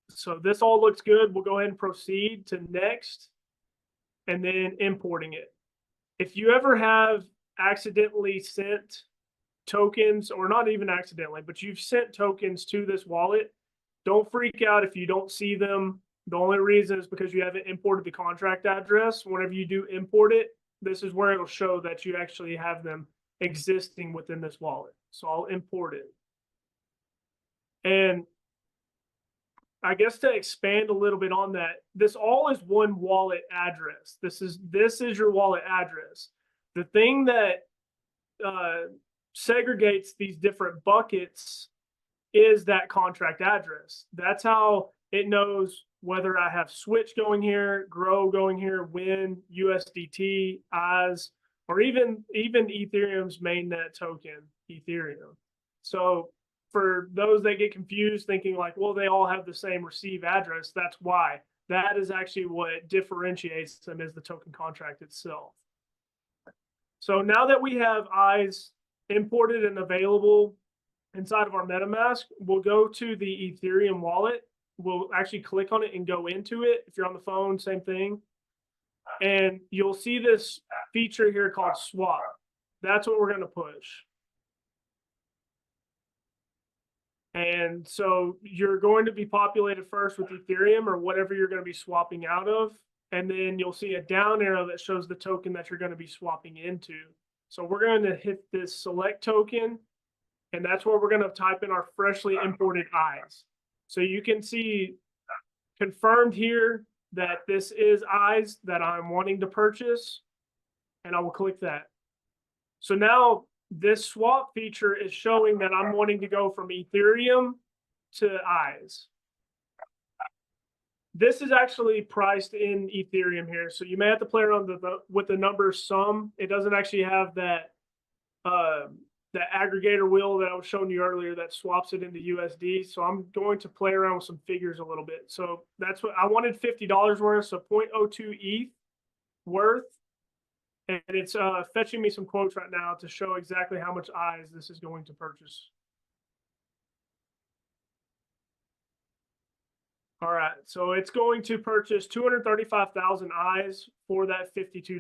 So this all looks good. We'll go ahead and proceed to next, and then importing it. If you ever have accidentally sent tokens, or not even accidentally, but you've sent tokens to this wallet, don't freak out if you don't see them. The only reason is because you haven't imported the contract address. Whenever you do import it, this is where it'll show that you actually have them existing within this wallet. So I'll import it. And I guess to expand a little bit on that, this all is one wallet address. This is your wallet address. The thing that segregates these different buckets is that contract address. That's how it knows whether I have Switch going here, Grow going here, Win, USDT, EYES, or even Ethereum's mainnet token, Ethereum. So for those that get confused thinking like, well, they all have the same receive address, that's why. That is actually what differentiates them, is the token contract itself. So now that we have EYES imported and available inside of our MetaMask, we'll go to the Ethereum wallet. We'll actually click on it and go into it. If you're on the phone, same thing. And you'll see this feature here called swap. That's what we're going to push. And so you're going to be populated first with Ethereum or whatever you're going to be swapping out of. And then you'll see a down arrow that shows the token that you're going to be swapping into. So we're going to hit this select token, and that's where we're going to type in our freshly imported EYES. So you can see confirmed here that this is EYES that I'm wanting to purchase, and I will click that. So now this swap feature is showing that I'm wanting to go from Ethereum to EYES. This is actually priced in Ethereum here, so you may have to play around with the number sum. It doesn't actually have that that aggregator wheel that I was showing you earlier that swaps it into USD. So I'm going to play around with some figures a little bit. So that's what I wanted, $50 worth, so 0.02 ETH worth. And it's fetching me some quotes right now to show exactly how much EYES this is going to purchase. All right, so it's going to purchase 235,000 EYES for that $52.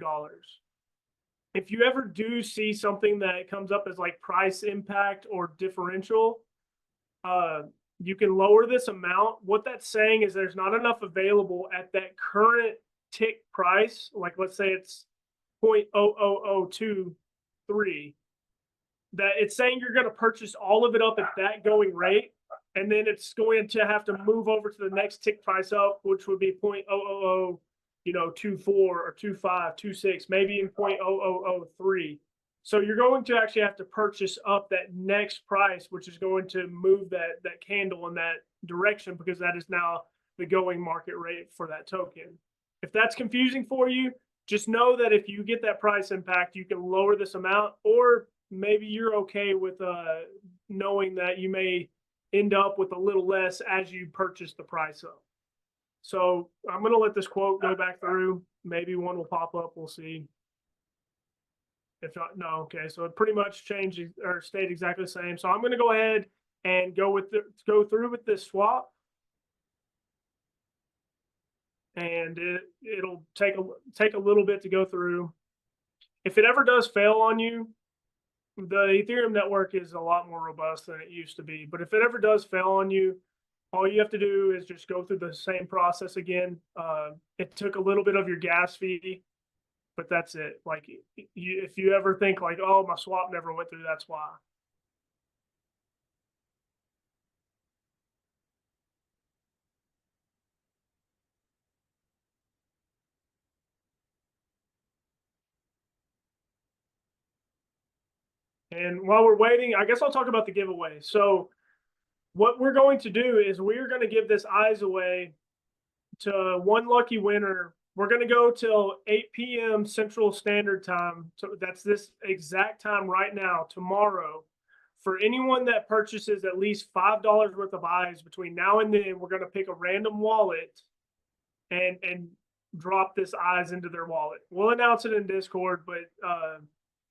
If you ever do see something that comes up as like price impact or differential, you can lower this amount. What that's saying is there's not enough available at that current tick price. Like let's say it's 0.00023, that it's saying you're going to purchase all of it up at that going rate. And then it's going to have to move over to the next tick price up, which would be 0.000, 24 or 25, 26, maybe in 0.0003. So you're going to actually have to purchase up that next price, which is going to move that candle in that direction, because that is now the going market rate for that token. If that's confusing for you, just know that if you get that price impact, you can lower this amount, or maybe you're okay with knowing that you may end up with a little less as you purchase the price up. So I'm going to let this quote go back through. Maybe one will pop up. We'll see. If not, no. Okay. So it pretty much changed or stayed exactly the same. So I'm going to go ahead and go through with this swap. And it'll take a little bit to go through. If it ever does fail on you, the Ethereum network is a lot more robust than it used to be. But if it ever does fail on you, all you have to do is just go through the same process again. It took a little bit of your gas fee, but that's it. Like if you ever think like, oh, my swap never went through, that's why. And while we're waiting, I guess I'll talk about the giveaway. So what we're going to do is we're going to give this EYES away to one lucky winner. We're going to go till 8 p.m. Central Standard Time. So that's this exact time right now, tomorrow. For anyone that purchases at least $5 worth of eyes between now and then, we're going to pick a random wallet and drop this eyes into their wallet. We'll announce it in Discord, but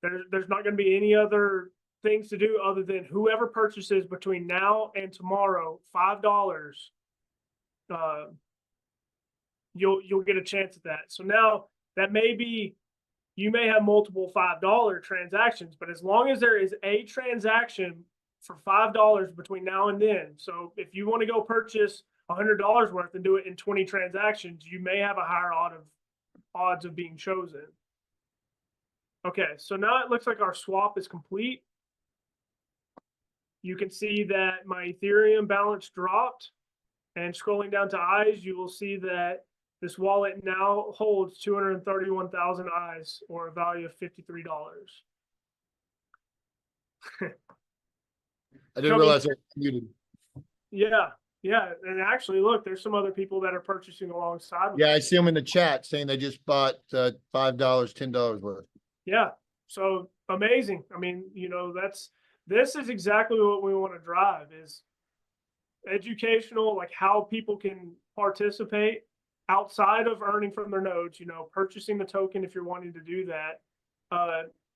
there's not going to be any other things to do other than whoever purchases between now and tomorrow $5, you'll get a chance at that. So now that may be, you may have multiple $5 transactions, but as long as there is a transaction for $5 between now and then, so if you want to go purchase $100 worth and do it in 20 transactions, you may have a higher odds of being chosen. Okay, so now it looks like our swap is complete. You can see that my Ethereum balance dropped, and scrolling down to eyes, you will see that this wallet now holds 231,000 eyes, or a value of $53. I didn't realize I was muted. Yeah, and actually, look, there's some other people that are purchasing alongside. Yeah, I see them in the chat saying they just bought $5, $10 worth. Yeah, so amazing. I mean, this is exactly what we want to drive, is educational, like how people can participate outside of earning from their nodes, purchasing the token if you're wanting to do that.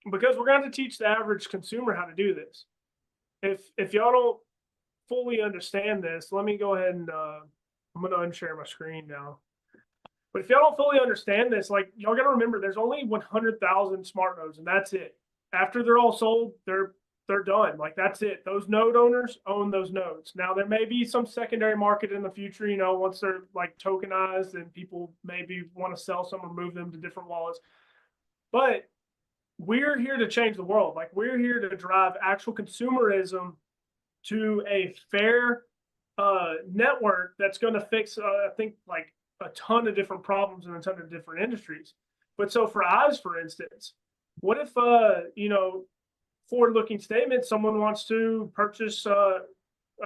Because we're going to teach the average consumer how to do this. If y'all don't fully understand this, let me go ahead and I'm going to unshare my screen now. But if y'all don't fully understand this, like, y'all got to remember, there's only 100,000 smart nodes, and that's it. After they're all sold, they're done. Like, that's it. Those node owners own those nodes. Now, there may be some secondary market in the future, once they're like tokenized, and people maybe want to sell some or move them to different wallets. But we're here to change the world. Like, we're here to drive actual consumerism to a fair network that's going to fix, I think, like a ton of different problems in a ton of different industries. But so for eyes, for instance, what if, forward-looking statement, someone wants to purchase a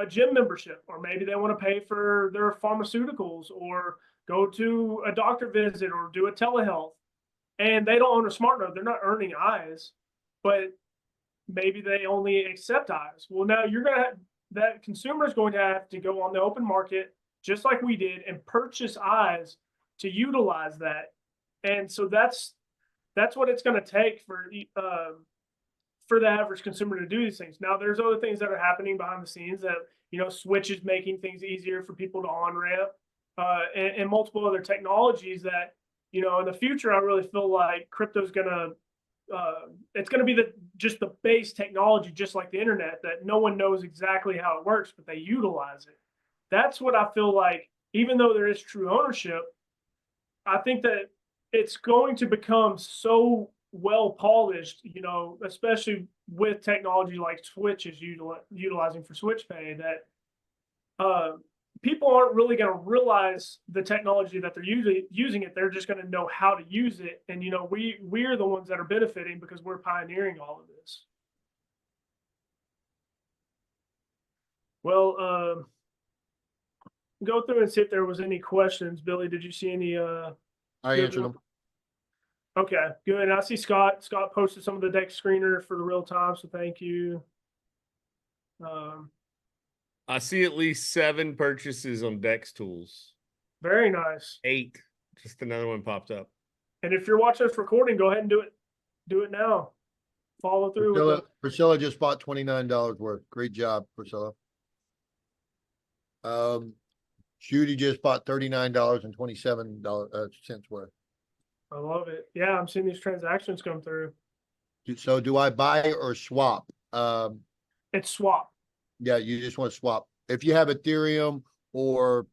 gym membership, or maybe they want to pay for their pharmaceuticals, or go to a doctor visit, or do a telehealth, and they don't own a smart node. They're not earning eyes, but maybe they only accept eyes. Well, now that consumer is going to have to go on the open market, just like we did, and purchase eyes to utilize that. And so that's what it's going to take for the average consumer to do these things. Now, there's other things that are happening behind the scenes that, Switch is making things easier for people to on-ramp, and multiple other technologies that, in the future, I really feel like crypto's it's going to be just the base technology, just like the internet, that no one knows exactly how it works, but they utilize it. That's what I feel like, even though there is true ownership, I think that it's going to become so well polished, especially with technology like Switch is utilizing for Switch Pay, that people aren't really going to realize the technology that they're using it. They're just going to know how to use it. And, we're the ones that are benefiting because we're pioneering all of this. Well, go through and see if there was any questions. Billy, did you see any? I answered them. Okay, good. And I see Scott posted some of the deck screener for the real time, so thank you. I see at least 7 purchases on Dex Tools. Very nice. 8. Just another one popped up. And if you're watching this recording, go ahead and do it now. Follow through. Priscilla just bought $29 worth. Great job, Priscilla. Judy just bought $39.27 worth. I love it. Yeah, I'm seeing these transactions come through. So do I buy or swap? It's swap. Yeah, you just want to swap. If you have Ethereum or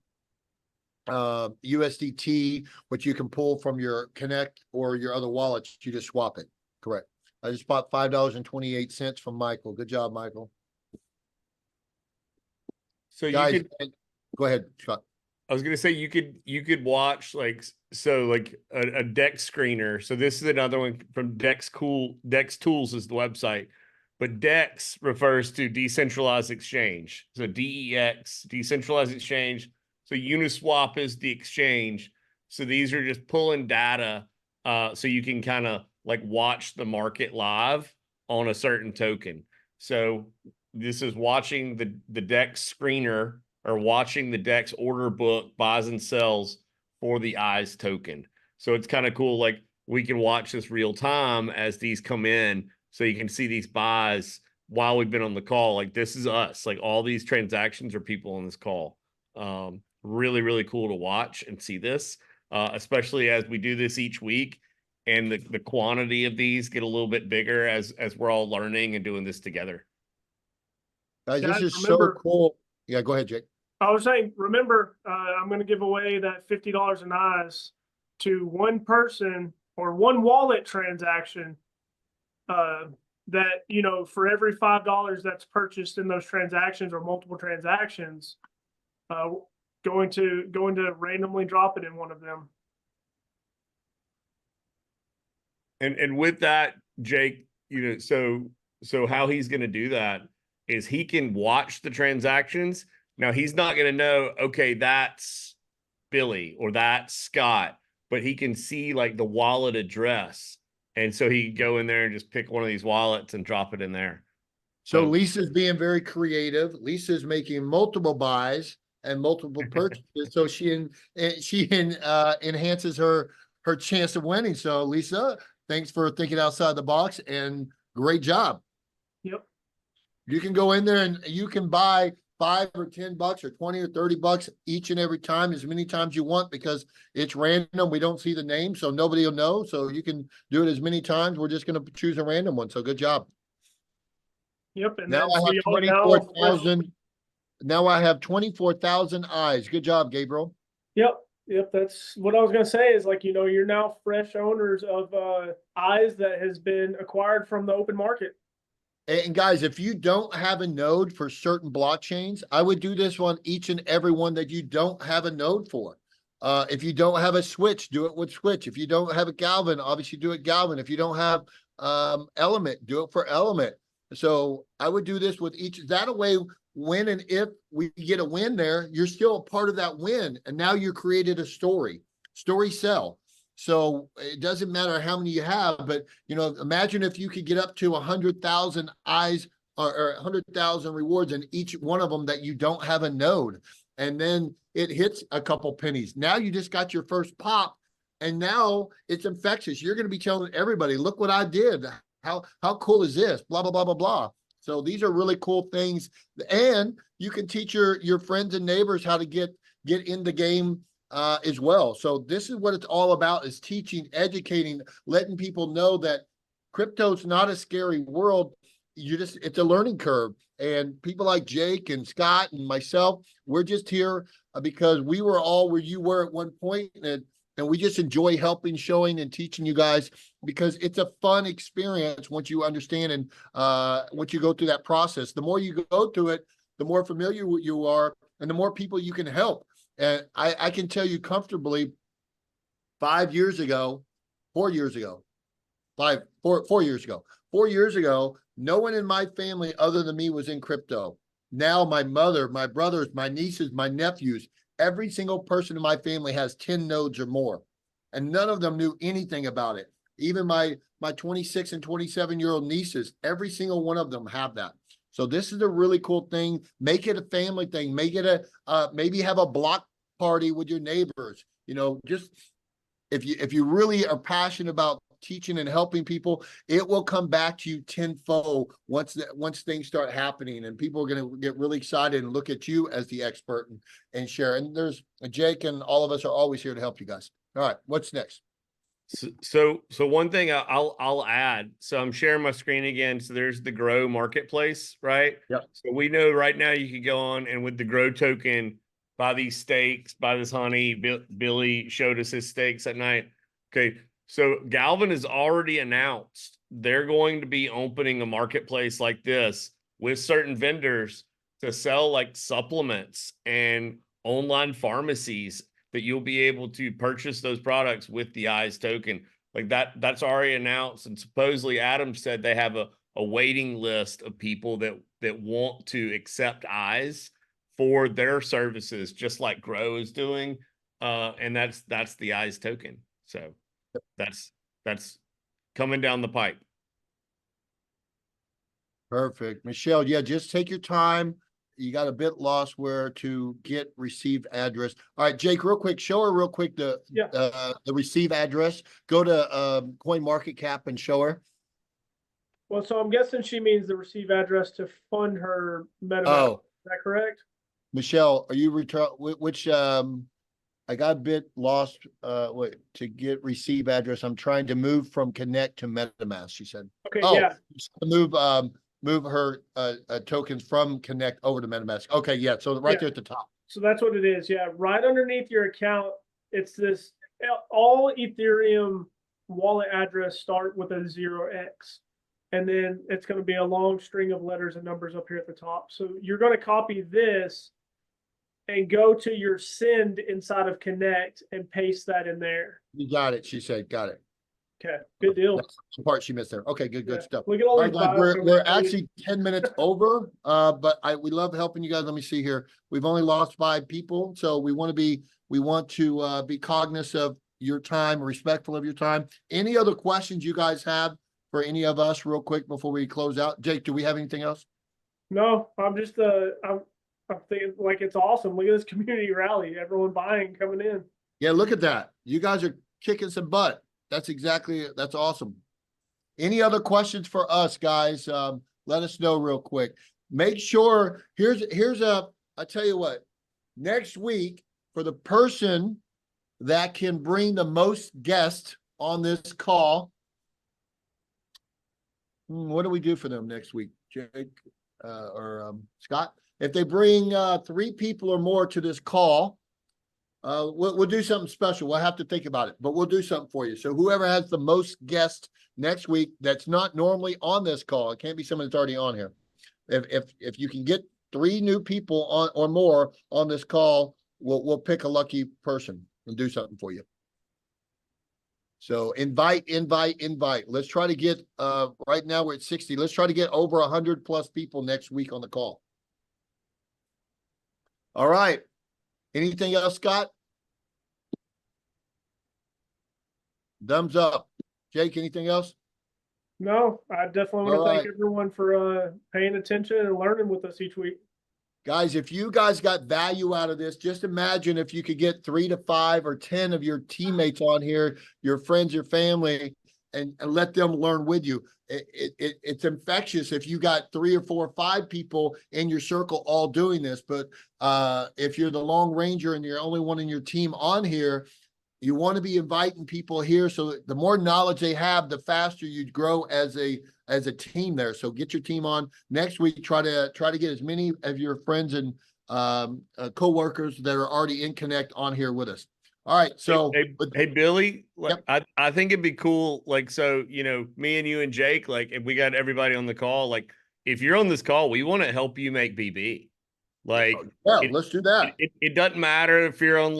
USDT, which you can pull from your Connect or your other wallets, you just swap it. Correct. I just bought $5.28 from Michael. Good job, Michael. So guys, you could go ahead, Scott. I was gonna say you could watch a Dex screener. So this is another one from Dex Tools is the website, but Dex refers to decentralized exchange. So DEX, decentralized exchange. So Uniswap is the exchange. So these are just pulling data so you can kind of like watch the market live on a certain token. So this is watching the DEX screener or watching the DEX order book buys and sells for the EYES token. So it's kind of cool. Like we can watch this real time as these come in. So you can see these buys while we've been on the call. Like this is us. Like all these transactions are people on this call. Really, really cool to watch and see this, especially as we do this each week. And the quantity of these get a little bit bigger as we're all learning and doing this together. Guys, Guys, this is remember- so cool. Yeah, go ahead, Jake. I was saying, remember, I'm going to give away that $50 in EYES to one person or one wallet transaction. That, you know, for every $5 that's purchased in those transactions or multiple transactions, going to randomly drop it in one of them. And with that, Jake, you know, so how he's going to do that is he can watch the transactions. Now he's not going to know, okay, that's Billy or that's Scott, but he can see like the wallet address. And so he can go in there and just pick one of these wallets and drop it in there. So Lisa's being very creative. Lisa's making multiple buys and multiple purchases. So she enhances her chance of winning. So Lisa, thanks for thinking outside the box and great job. Yep. You can go in there and you can buy $5 or $10 or 20 or 30 bucks each and every time, as many times you want, because it's random. We don't see the name, so nobody will know. So you can do it as many times. We're just going to choose a random one. So good job. Yep. And Now then I have 24,000. Now I have 24,000 eyes. Good job, Gabriel. Yep. Yep. That's what I was going to say is, like, you know, you're now fresh owners of EYES that has been acquired from the open market. And guys, if you don't have a node for certain blockchains, I would do this on each and every one that you don't have a node for. If you don't have a Switch, do it with Switch. If you don't have a Galvan, obviously do it Galvan. If you don't have Element, do it for Element. So I would do this with each. That way, when and if we get a win there, you're still a part of that win. And now you created a story sell. So it doesn't matter how many you have, but, you know, imagine if you could get up to 100,000 eyes or 100,000 rewards in each one of them that you don't have a node. And then it hits a couple pennies. Now you just got your first pop, and now it's infectious. You're going to be telling everybody, look what I did. How cool is this? Blah, blah, blah, blah, blah. So these are really cool things. And you can teach your friends and neighbors how to get in the game as well. So this is what it's all about, is teaching, educating, letting people know that crypto's not a scary world. It's a learning curve. And people like Jake and Scott and myself, we're just here because we were all where you were at one point, and we just enjoy helping, showing, and teaching you guys, because it's a fun experience once you understand and once you go through that process. The more you go through it, the more familiar you are, and the more people you can help. And I can tell you comfortably, 4 years ago, no one in my family other than me was in crypto. Now my mother, my brothers, my nieces, my nephews, every single person in my family has 10 nodes or more, and none of them knew anything about it. Even my 26 and 27-year-old nieces, every single one of them have that. So this is a really cool thing. Make it a family thing. Make it maybe have a block party with your neighbors. You know, just if you really are passionate about teaching and helping people, it will come back to you tenfold once things start happening, and people are going to get really excited and look at you as the expert and share. And there's Jake and all of us are always here to help you guys. All right, what's next? So one thing I'll add. So I'm sharing my screen again. So there's the Grow marketplace, right? Yep. So we know right now you can go on and with the Grow token, buy these steaks, buy this honey. Billy showed us his steaks at night. Okay. So Galvan has already announced they're going to be opening a marketplace like this with certain vendors to sell like supplements and online pharmacies that you'll be able to purchase those products with the EYES token. Like that's already announced. And supposedly Adam said they have a waiting list of people that want to accept EYES for their services, just like Grow is doing. And that's the eyes token. So that's coming down the pipe. Perfect. Michelle, yeah, just take your time. You got a bit lost where to get receive address. All right, Jake, real quick, show her real quick the receive address. Go to CoinMarketCap and show her. Well, so I'm guessing she means the receive address to fund her MetaMask. Oh, Is that correct? Michelle, are you which I got a bit lost wait, to get receive address. I'm trying to move from Connect to MetaMask, she said. Okay, Oh, yeah. Move her tokens from Connect over to MetaMask. Okay, yeah. So right there at the top. So that's what it is. Yeah, right underneath your account, it's this all Ethereum wallet address start with a 0x. And then it's going to be a long string of letters and numbers up here at the top. So you're going to copy this and go to your send inside of Connect and paste that in there. You got it. She said, got it. Okay, good deal. That's the part she missed there. Okay, good stuff. Look at all these guys, we're actually 10 minutes over, but we love helping you guys. Let me see here. We've only lost 5 people, so we want to be cognizant of your time, respectful of your time. Any other questions you guys have for any of us, real quick, before we close out? Jake, do we have anything else? No, I'm just I'm thinking like it's awesome. Look at this community rally. Everyone buying, coming in. Yeah, look at that. You guys are kicking some butt. That's awesome. Any other questions for us, guys? Let us know real quick. Make sure I tell you what, next week for the person that can bring the most guests on this call, what do we do for them next week, Jake or Scott? If they bring 3 people or more to this call, we'll do something special. We'll have to think about it, but we'll do something for you. So whoever has the most guests next week that's not normally on this call, it can't be someone that's already on here. If you can get 3 new people on or more on this call, we'll pick a lucky person and do something for you. So invite. Let's try to get right now we're at 60. Let's try to get over 100 plus people next week on the call. All right. Anything else, Scott? Thumbs up. Jake, anything else? No, I definitely want to thank everyone for paying attention and learning with us each week. Guys, if you guys got value out of this, just imagine if you could get 3 to 5 or 10 of your teammates on here, your friends, your family, and let them learn with you. It's infectious if you got 3 or 4 or 5 people in your circle all doing this. But if you're the Long Ranger and you're the only one in your team on here, you want to be inviting people here. So the more knowledge they have, the faster you grow as a team there. So get your team on next week. Try to get as many of your friends and co-workers that are already in Connect on here with us. All right. So hey Billy, yep. I think it'd be cool. Like, so, me and you and Jake, like if we got everybody on the call, like if you're on this call, we want to help you make BB. Like, let's do that. It doesn't matter if you're on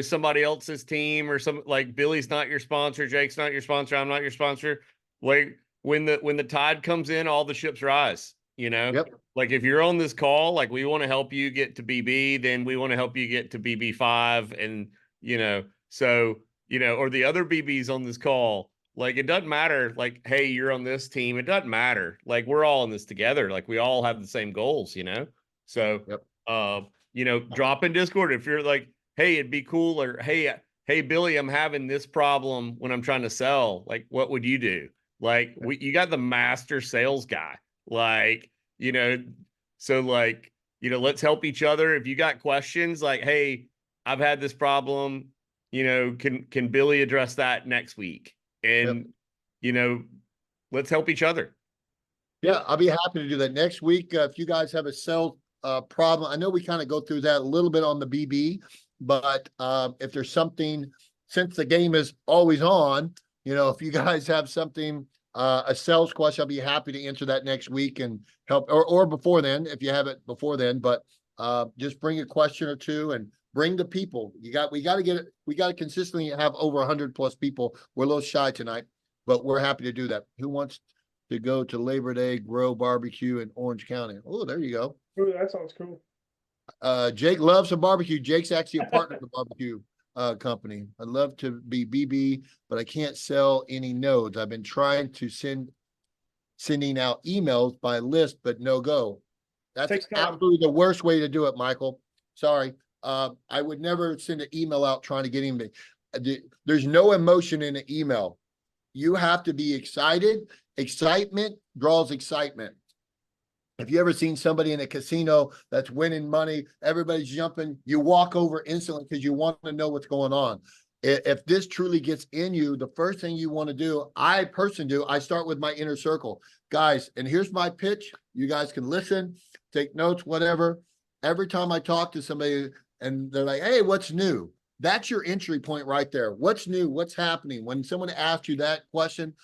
somebody else's team or some, like Billy's not your sponsor, Jake's not your sponsor, I'm not your sponsor. Like when the tide comes in, all the ships rise, Yep. Like if you're on this call, like we want to help you get to BB, then we want to help you get to BB5 and, or the other BBs on this call. Like, it doesn't matter. Like, hey, you're on this team. It doesn't matter. Like, we're all in this together. Like, we all have the same goals, So, yep. Drop in Discord if you're like, hey, it'd be cool. Or, hey, Billy, I'm having this problem when I'm trying to sell. Like, what would you do? Like, you got the master sales guy. Like, so like, let's help each other. If you got questions like, hey, I've had this problem, can Billy address that next week? And, let's help each other. Yeah, I'll be happy to do that next week. If you guys have a sell problem, I know we kind of go through that a little bit on the BB, but if there's something, since the game is always on, if you guys have something, a sales question, I'll be happy to answer that next week and help, or before then, if you have it before then, but just bring a question or two and bring the people. We got to consistently have over 100 plus people. We're a little shy tonight, but we're happy to do that. Who wants to go to Labor Day Grow Barbecue in Orange County? Oh, there you go. Ooh, that sounds cool. Jake loves some barbecue. Jake's actually a partner of the barbecue company. I'd love to be BB, but I can't sell any nodes. I've been trying to sending out emails by list, but no go. That's Takes time. absolutely the worst way to do it, Michael. Sorry. I would never send an email out trying to get him to, there's no emotion in an email. You have to be excited. Excitement draws excitement. If you ever seen somebody in a casino that's winning money, everybody's jumping, you walk over instantly because you want to know what's going on. If this truly gets in you, the first thing you want to do, I personally do, I start with my inner circle. Guys, and here's my pitch. You guys can listen, take notes, whatever. Every time I talk to somebody and they're like, hey, what's new? That's your entry point right there. What's new? What's happening? When someone asks you that question,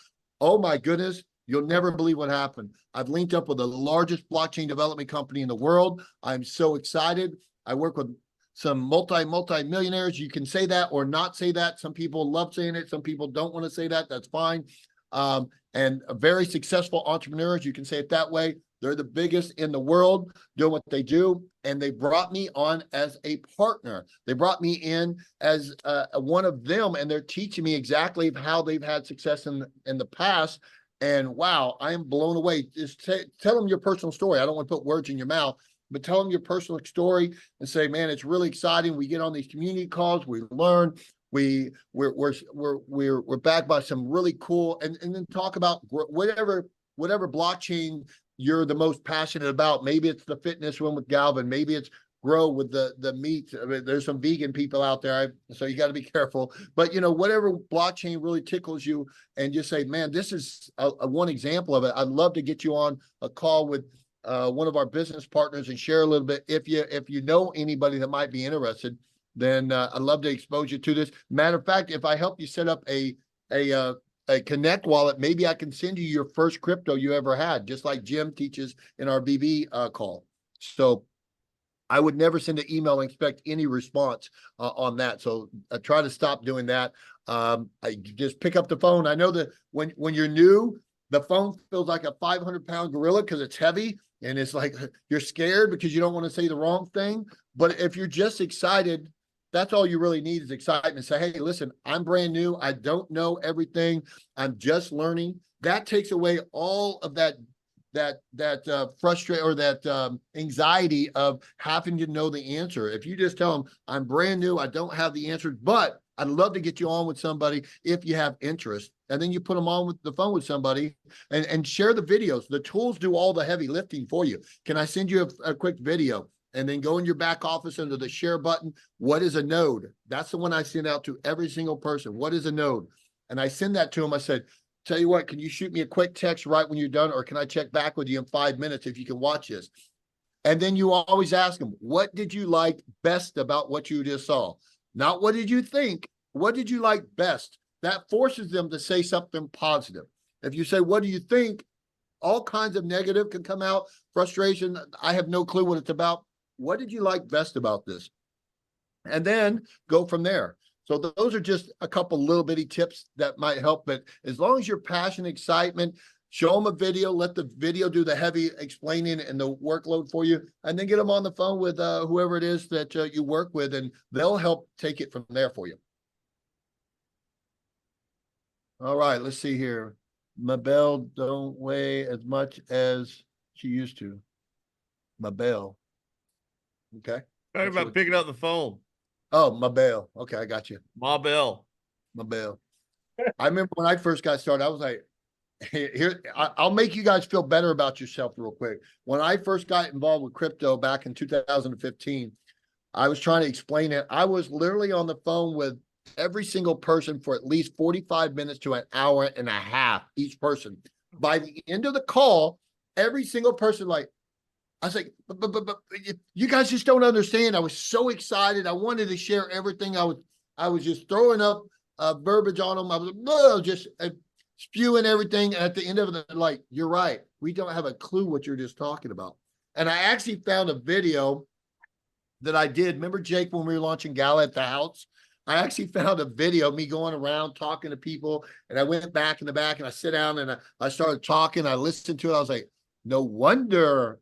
oh my goodness, you'll never believe what happened. I've linked up with the largest blockchain development company in the world. I'm so excited. I work with some multi-millionaires. You can say that or not say that. Some people love saying it. Some people don't want to say that. That's fine. And very successful entrepreneurs, you can say it that way. They're the biggest in the world doing what they do. And they brought me on as a partner. They brought me in as one of them, and they're teaching me exactly how they've had success in the past. And wow, I am blown away. Just tell them your personal story. I don't want to put words in your mouth, but tell them your personal story and say, man, it's really exciting. We get on these community calls, we learn, we're backed by some really cool, and then talk about whatever blockchain you're the most passionate about. Maybe it's the fitness one with Galvan. Maybe it's grow with the meat. I mean, there's some vegan people out there, so you got to be careful. But whatever blockchain really tickles you, and just say, man, this is a one example of it. I'd love to get you on a call with one of our business partners and share a little bit. If you know anybody that might be interested, then I'd love to expose you to this. Matter of fact, if I help you set up a Connect wallet, maybe I can send you your first crypto you ever had, just like Jim teaches in our BB call. So I would never send an email and expect any response on that. So I try to stop doing that. I just pick up the phone. I know that when you're new, the phone feels like a 500-pound gorilla because it's heavy, and it's like you're scared because you don't want to say the wrong thing. But if you're just excited, that's all you really need is excitement. Say, hey, listen, I'm brand new. I don't know everything. I'm just learning. That takes away all of that frustration or that anxiety of having to know the answer. If you just tell them, I'm brand new, I don't have the answers, but I'd love to get you on with somebody if you have interest. And then you put them on with the phone with somebody and share the videos. The tools do all the heavy lifting for you. Can I send you a quick video? And then go in your back office under the share button. What is a node? That's the one I send out to every single person. What is a node? And I send that to them. I said, tell you what, can you shoot me a quick text right when you're done? Or can I check back with you in 5 minutes if you can watch this? And then you always ask them, what did you like best about what you just saw? Not what did you think? What did you like best? That forces them to say something positive. If you say, what do you think? All kinds of negative can come out. Frustration. I have no clue what it's about. What did you like best about this? And then go from there. So those are just a couple little bitty tips that might help. But as long as you're passionate, excitement, show them a video, let the video do the heavy explaining and the workload for you, and then get them on the phone with whoever it is that you work with, and they'll help take it from there for you. All right, let's see here. Mabel don't weigh as much as she used to. Mabel. Okay. Talking about picking up the phone. Oh, Mabel. Okay, I got you. Mabel. I remember when I first got started, I was like, here, I'll make you guys feel better about yourself real quick. When I first got involved with crypto back in 2015, I was trying to explain it. I was literally on the phone with every single person for at least 45 minutes to an hour and a half, each person. By the end of the call, every single person I was like, but you guys just don't understand. I was so excited. I wanted to share everything. I was just throwing up verbiage on them. I was just spewing everything. And at the end of it, you're right. We don't have a clue what you're just talking about. And I actually found a video that I did. Remember, Jake, when we were launching Gala at the house? I actually found a video of me going around talking to people. And I went back in the back and I sit down and I started talking. I listened to it. I was like, no wonder,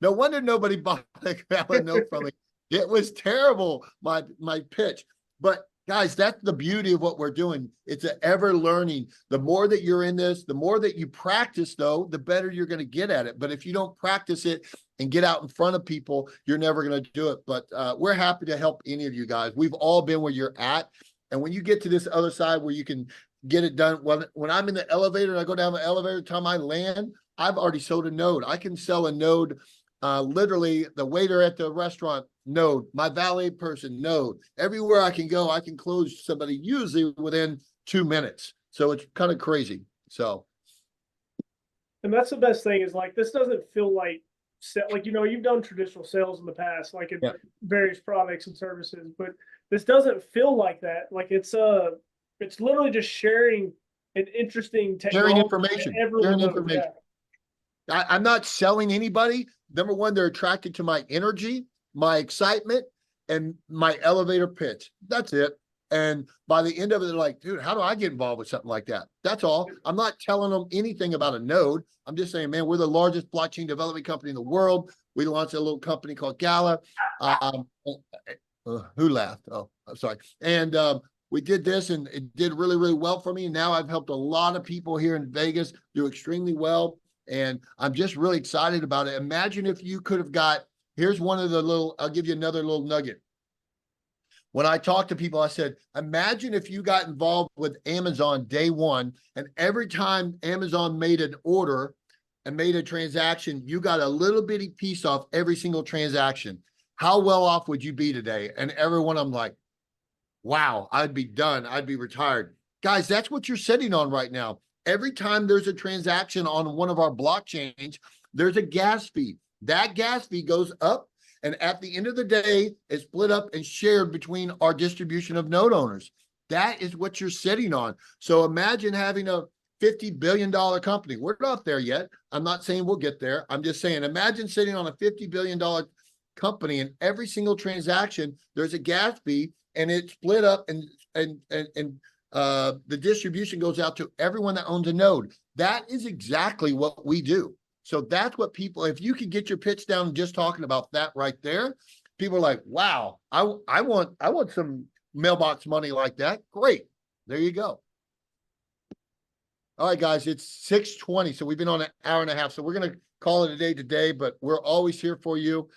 no wonder nobody bought a Galvan note from me. It was terrible, my pitch. But guys, that's the beauty of what we're doing. It's an ever learning. The more that you're in this, the more that you practice, though, the better you're going to get at it. But if you don't practice it and get out in front of people, you're never going to do it. But we're happy to help any of you guys. We've all been where you're at. And when you get to this other side where you can get it done, when I'm in the elevator and I go down the elevator, time I land, I've already sold a node. I can sell a node. Literally, the waiter at the restaurant, node. My valet person, node. Everywhere I can go, I can close somebody usually within 2 minutes. So it's kind of crazy. So, and that's the best thing is like this doesn't feel like you've done traditional sales in the past, like in various products and services, but this doesn't feel like that. Like it's literally just sharing an interesting technology. Sharing information. Sharing information. Yeah. I'm not selling anybody. Number one, they're attracted to my energy, my excitement, and my elevator pitch. That's it. And by the end of it, they're like, dude, how do I get involved with something like that? That's all. I'm not telling them anything about a node. I'm just saying, man, we're the largest blockchain development company in the world. We launched a little company called Gala. Who laughed? Oh, I'm sorry. And we did this and it did really, really well for me. And now I've helped a lot of people here in Vegas do extremely well. And I'm just really excited about it. Imagine if you could have got, here's one of the I'll give you another little nugget. When I talk to people, I said, imagine if you got involved with Amazon day one, and every time Amazon made an order and made a transaction, you got a little bitty piece off every single transaction. How well off would you be today? And everyone, I'm like, wow, I'd be done. I'd be retired. Guys, that's what you're sitting on right now. Every time there's a transaction on one of our blockchains, there's a gas fee. That gas fee goes up, and at the end of the day, it's split up and shared between our distribution of node owners. That is what you're sitting on. So imagine having a $50 billion company. We're not there yet. I'm not saying we'll get there. I'm just saying, imagine sitting on a $50 billion company, and every single transaction, there's a gas fee, and it's split up, and the distribution goes out to everyone that owns a node. That is exactly what we do. So that's what people, if you could get your pitch down just talking about that right there, people are like, wow, I want some mailbox money like that. Great. There you go. All right, guys, it's 6:20. So we've been on an hour and a half. So we're going to call it a day today, but we're always here for you.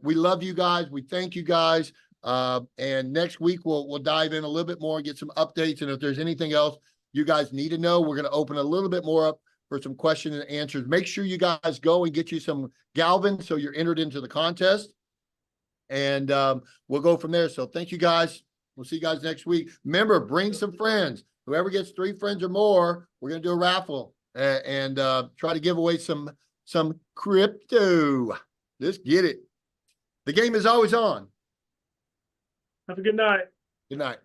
We love you guys. We thank you guys. And next week we'll dive in a little bit more and get some updates. And if there's anything else you guys need to know, we're going to open a little bit more up for some questions and answers. Make sure you guys go and get you some Galvan so you're entered into the contest. And we'll go from there. So thank you guys. We'll see you guys next week. Remember, bring some friends. Whoever gets 3 friends or more, we're going to do a raffle and try to give away some crypto. Let's get it. The game is always on. Have a good night. Good night.